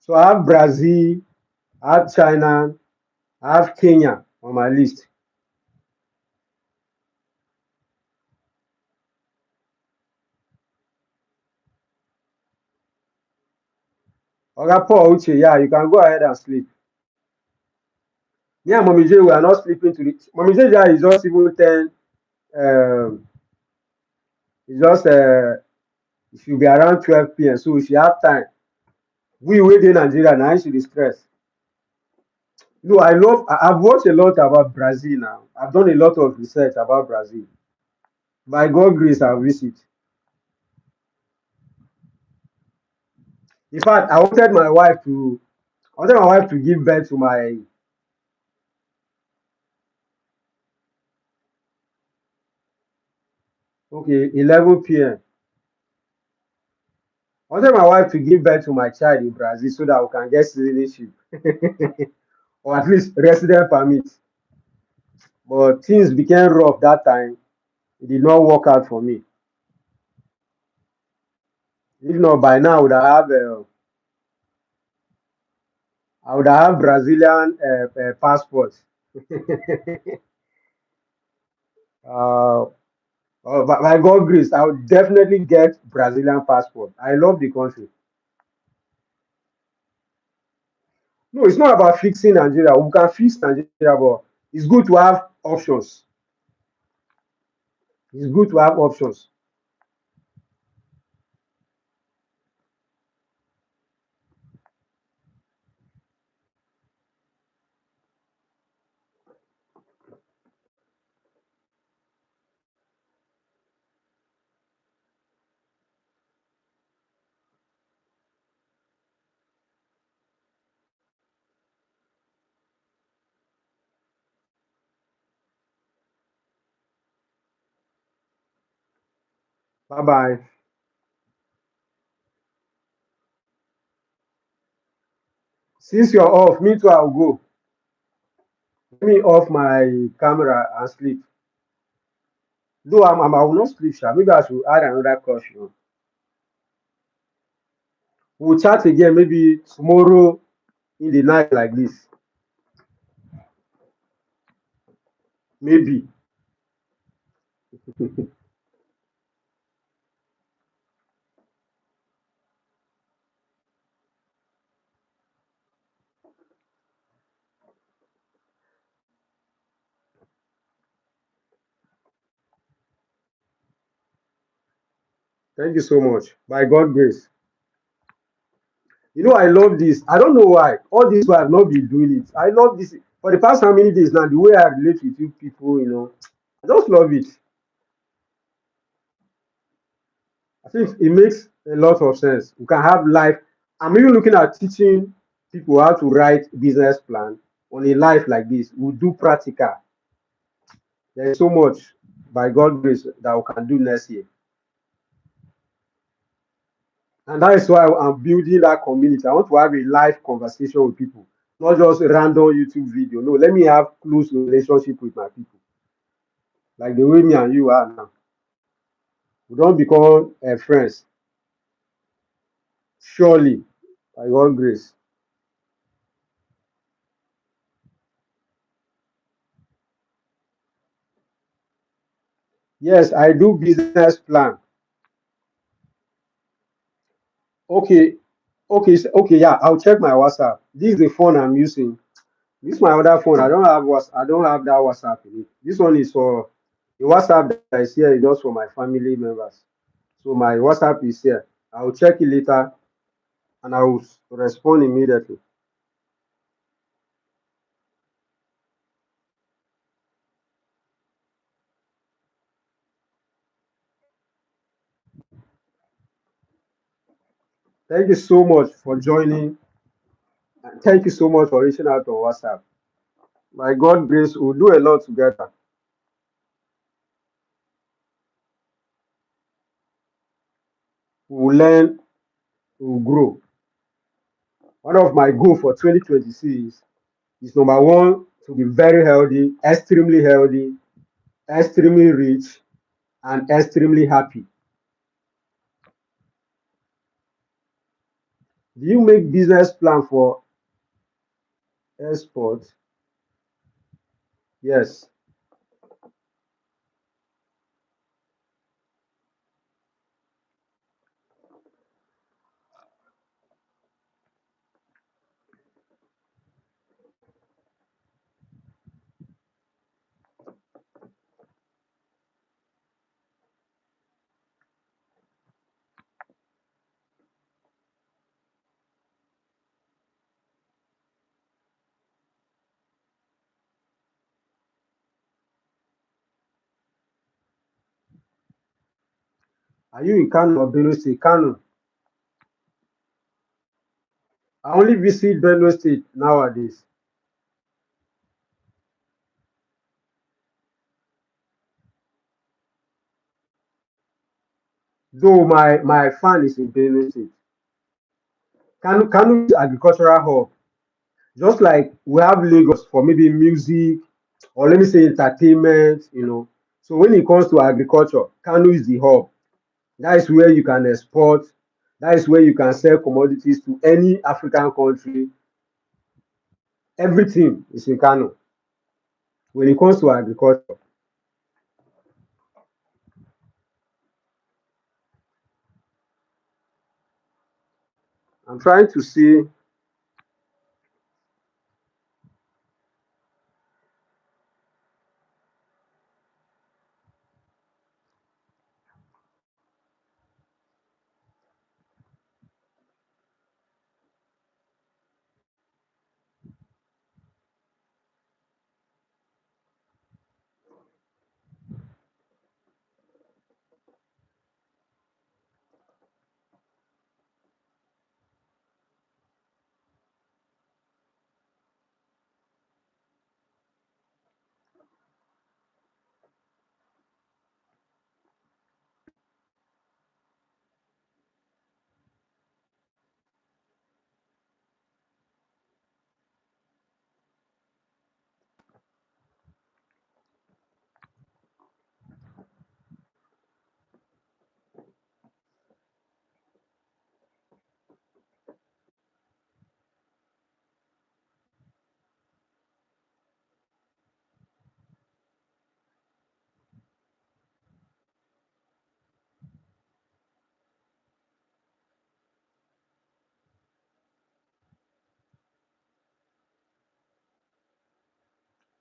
So I have Brazil, I have China, I have Kenya on my list. Oga Paul Uche, yeah, you can go ahead and sleep. Me and Mommy J, we are not sleeping to the. Mommy J is just even 10. It's just it should be around 12 p.m. So she have time. We wait in Nigeria now, she dey stress. No, I've watched a lot about Brazil now. I've done a lot of research about Brazil. By God grace, I'll visit. In fact, I wanted my wife to give birth to my okay 11 p.m. I wanted my wife to give birth to my child in Brazil so that we can get citizenship or at least resident permit. But things became rough that time. It did not work out for me. If not, by now I would have Brazilian passport. uh, by God grace, I would definitely get Brazilian passport. I love the country. No, it's not about fixing Nigeria. We can fix Nigeria, but it's good to have options. It's good to have options. Bye bye. Since you're off, me too, I'll go. Let me off my camera and sleep. Though I will not sleep, sha. Maybe I should add another caution. We'll chat again maybe tomorrow in the night like this. Maybe. Thank you so much. By God grace. You know, I love this. I don't know why. All this while I've not been doing it. I love this. For the past how many days now, the way I relate with you people, I just love it. I think it makes a lot of sense. We can have life. I'm even looking at teaching people how to write business plan on a life like this. We do practical. There is so much by God grace that we can do next year. And that is why I'm building that community. I want to have a live conversation with people, not just random YouTube video. No, let me have close relationship with my people, like the way me and you are now. We don't become friends, surely, by God grace. Yes, I do business plan. Okay, okay, yeah. I'll check my WhatsApp. This is the phone I'm using. This is my other phone. I don't have that WhatsApp in it. This one is for the WhatsApp that is here is just for my family members. So my WhatsApp is here. I'll check it later and I will respond immediately. Thank you so much for joining. And thank you so much for reaching out on WhatsApp. By God grace, we'll do a lot together. We'll learn, we'll grow. One of my goals for 2026 is number one, to be very healthy, extremely rich, and extremely happy. Do you make business plan for export? Yes. Are you in Kano or Benue State? Kano. I only visit Benue State nowadays. Though my fan is in Benue State. Kano is agricultural hub. Just like we have Lagos for maybe music or let me say entertainment. So when it comes to agriculture, Kano is the hub. That is where you can export. That is where you can sell commodities to any African country. Everything is in Kano when it comes to agriculture. I'm trying to see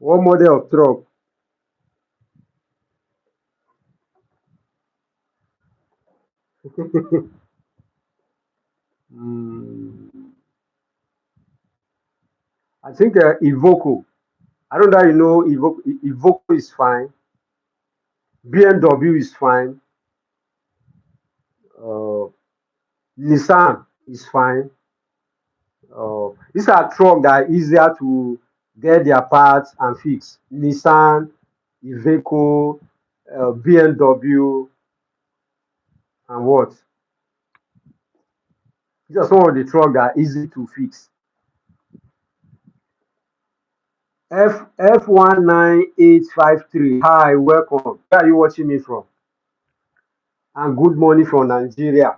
what model of truck. Hmm, I think Ivoco. I don't know that you know Ivoco. Ivoco is fine. BMW is fine. Uh, Nissan is fine. These are trucks that are easier to get their parts and fix. Nissan, Iveco, BMW, and what? These are some of the trucks that are easy to fix. F19853. Hi, welcome. Where are you watching me from? And good morning from Nigeria.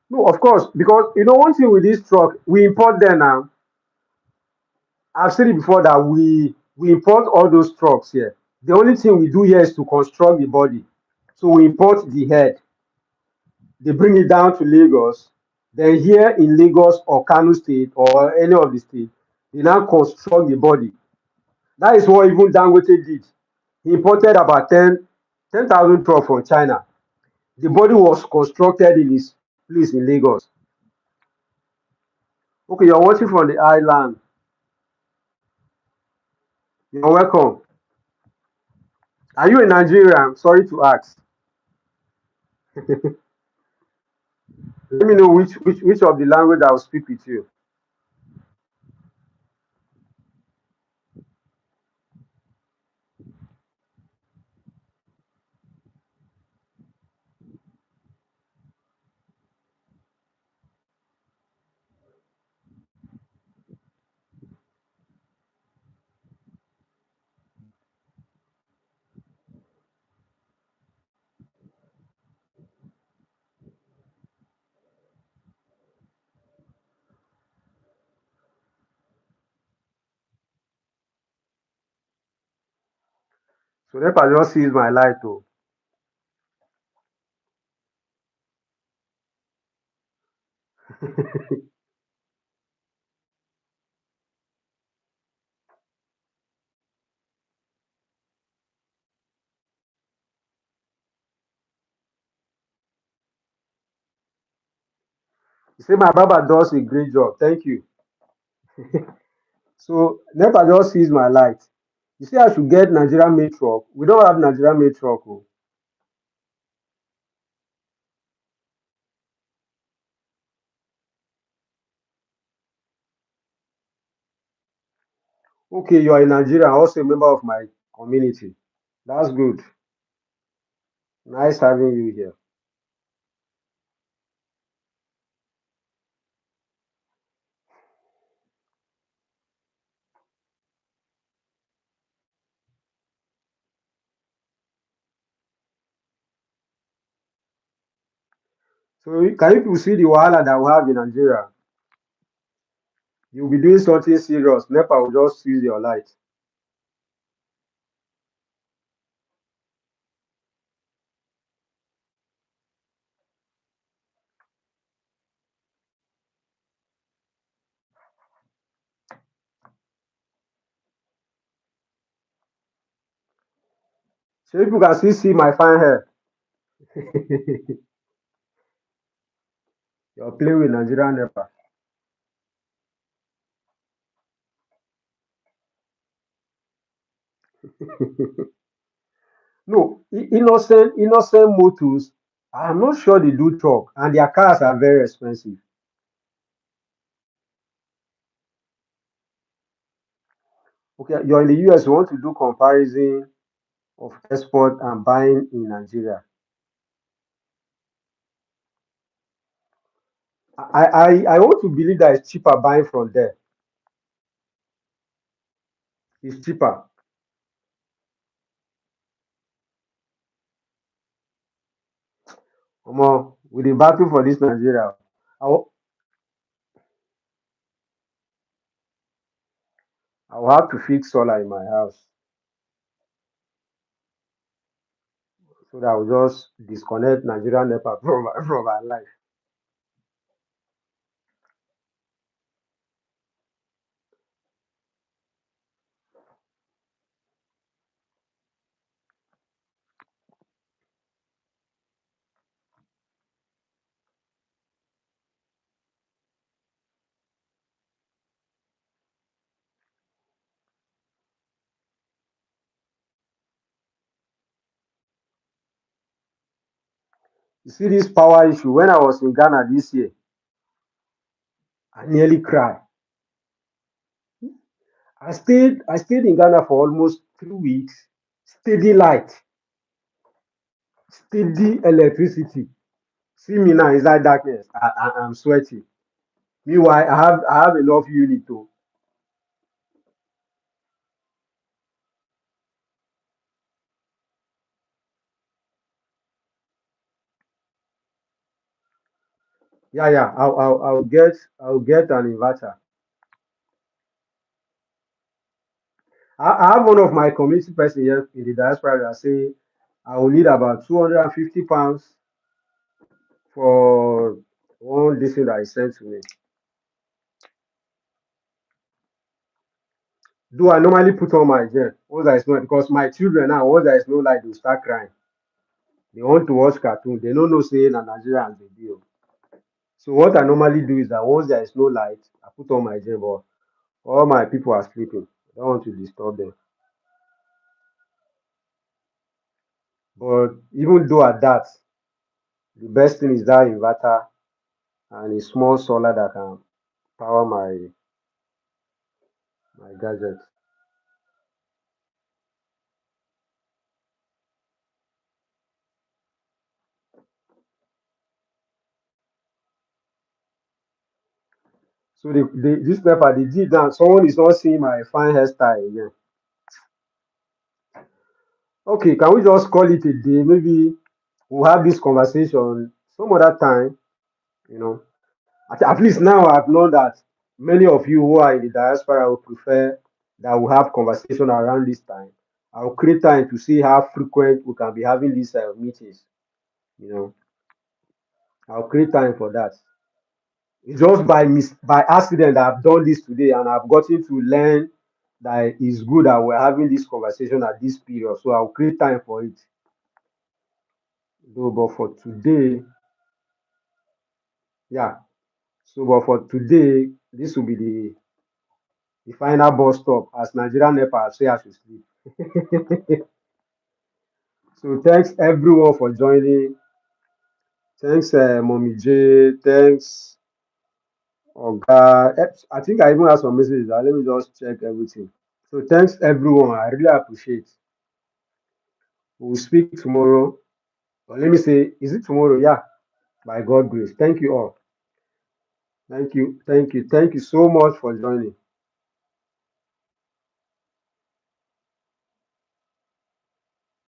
No, of course, because one thing with this truck, we import them now, I've said it before that we import all those trucks here. The only thing we do here is to construct the body. So we import the head, they bring it down to Lagos. Then here in Lagos or Kano State or any of the states, they now construct the body. That is what even Dangote did. He imported about 10,000 trucks from China. The body was constructed in his place in Lagos. Okay, you're watching from the island. You're welcome. Are you a Nigerian? Sorry to ask. Let me know which of the language I will speak with you. So let I just seize my light. Oh. You say my Baba does a great job. Thank you. So NEPA just sees my light. You say I should get Nigerian made truck. We don't have Nigerian made truck. Oh. Okay, you are in Nigeria, also a member of my community. That's good. Nice having you here. So can you people see the wahala that we have in Nigeria? You'll be doing something serious. NEPA will just seize your light. So people can still see my fine hair. You're playing with Nigerian NEPA. No, innocent motors. I'm not sure they do truck, and their cars are very expensive. Okay, you're in the US. You want to do comparison of export and buying in Nigeria. I want to believe that it's cheaper buying from there. It's cheaper. With the battle for this Nigeria, I will have to fix solar in my house so that I will just disconnect Nigerian NEPA from my life. You see this power issue. When I was in Ghana this year, I nearly cried. I stayed in Ghana for almost 3 weeks. Steady light, steady electricity. See me now inside darkness. I'm sweating. Meanwhile, I have enough unit to. Yeah, yeah. I'll get an inverter. I have one of my community person here in the diaspora that say I will need about £250 for one this thing that he sent to me. Do I normally put on my gem? Once there is no, because my children now, once there is no light, they start crying. They want to watch cartoon. They don't know saying a Nigerian video. So what I normally do is that once there is no light, I put on my gem. But all my people are sleeping. I don't want to disturb them. But even though at that, the best thing is that inverter and a small solar that can power my gadget. So this paper, the deep down, someone is not seeing my fine hairstyle again. Okay, can we just call it a day? Maybe we'll have this conversation some other time, you know. At least now I've known that many of you who are in the diaspora will prefer that we have conversation around this time. I'll create time to see how frequent we can be having these meetings, you know. I'll create time for that. It's just by accident that I've done this today and I've gotten to learn that it's good that we're having this conversation at this period. So I'll create time for it. Though, but for today, yeah. So, but for today, this will be the final bus stop as Nigerian NEPA say I should sleep. So, thanks everyone for joining. Thanks, Mommy J. Thanks, Oga. I think I even have some messages. Let me just check everything. So, thanks everyone. I really appreciate. We'll speak tomorrow. Or let me say, is it tomorrow? Yeah, by God grace. Thank you all. Thank you. Thank you. Thank you so much for joining.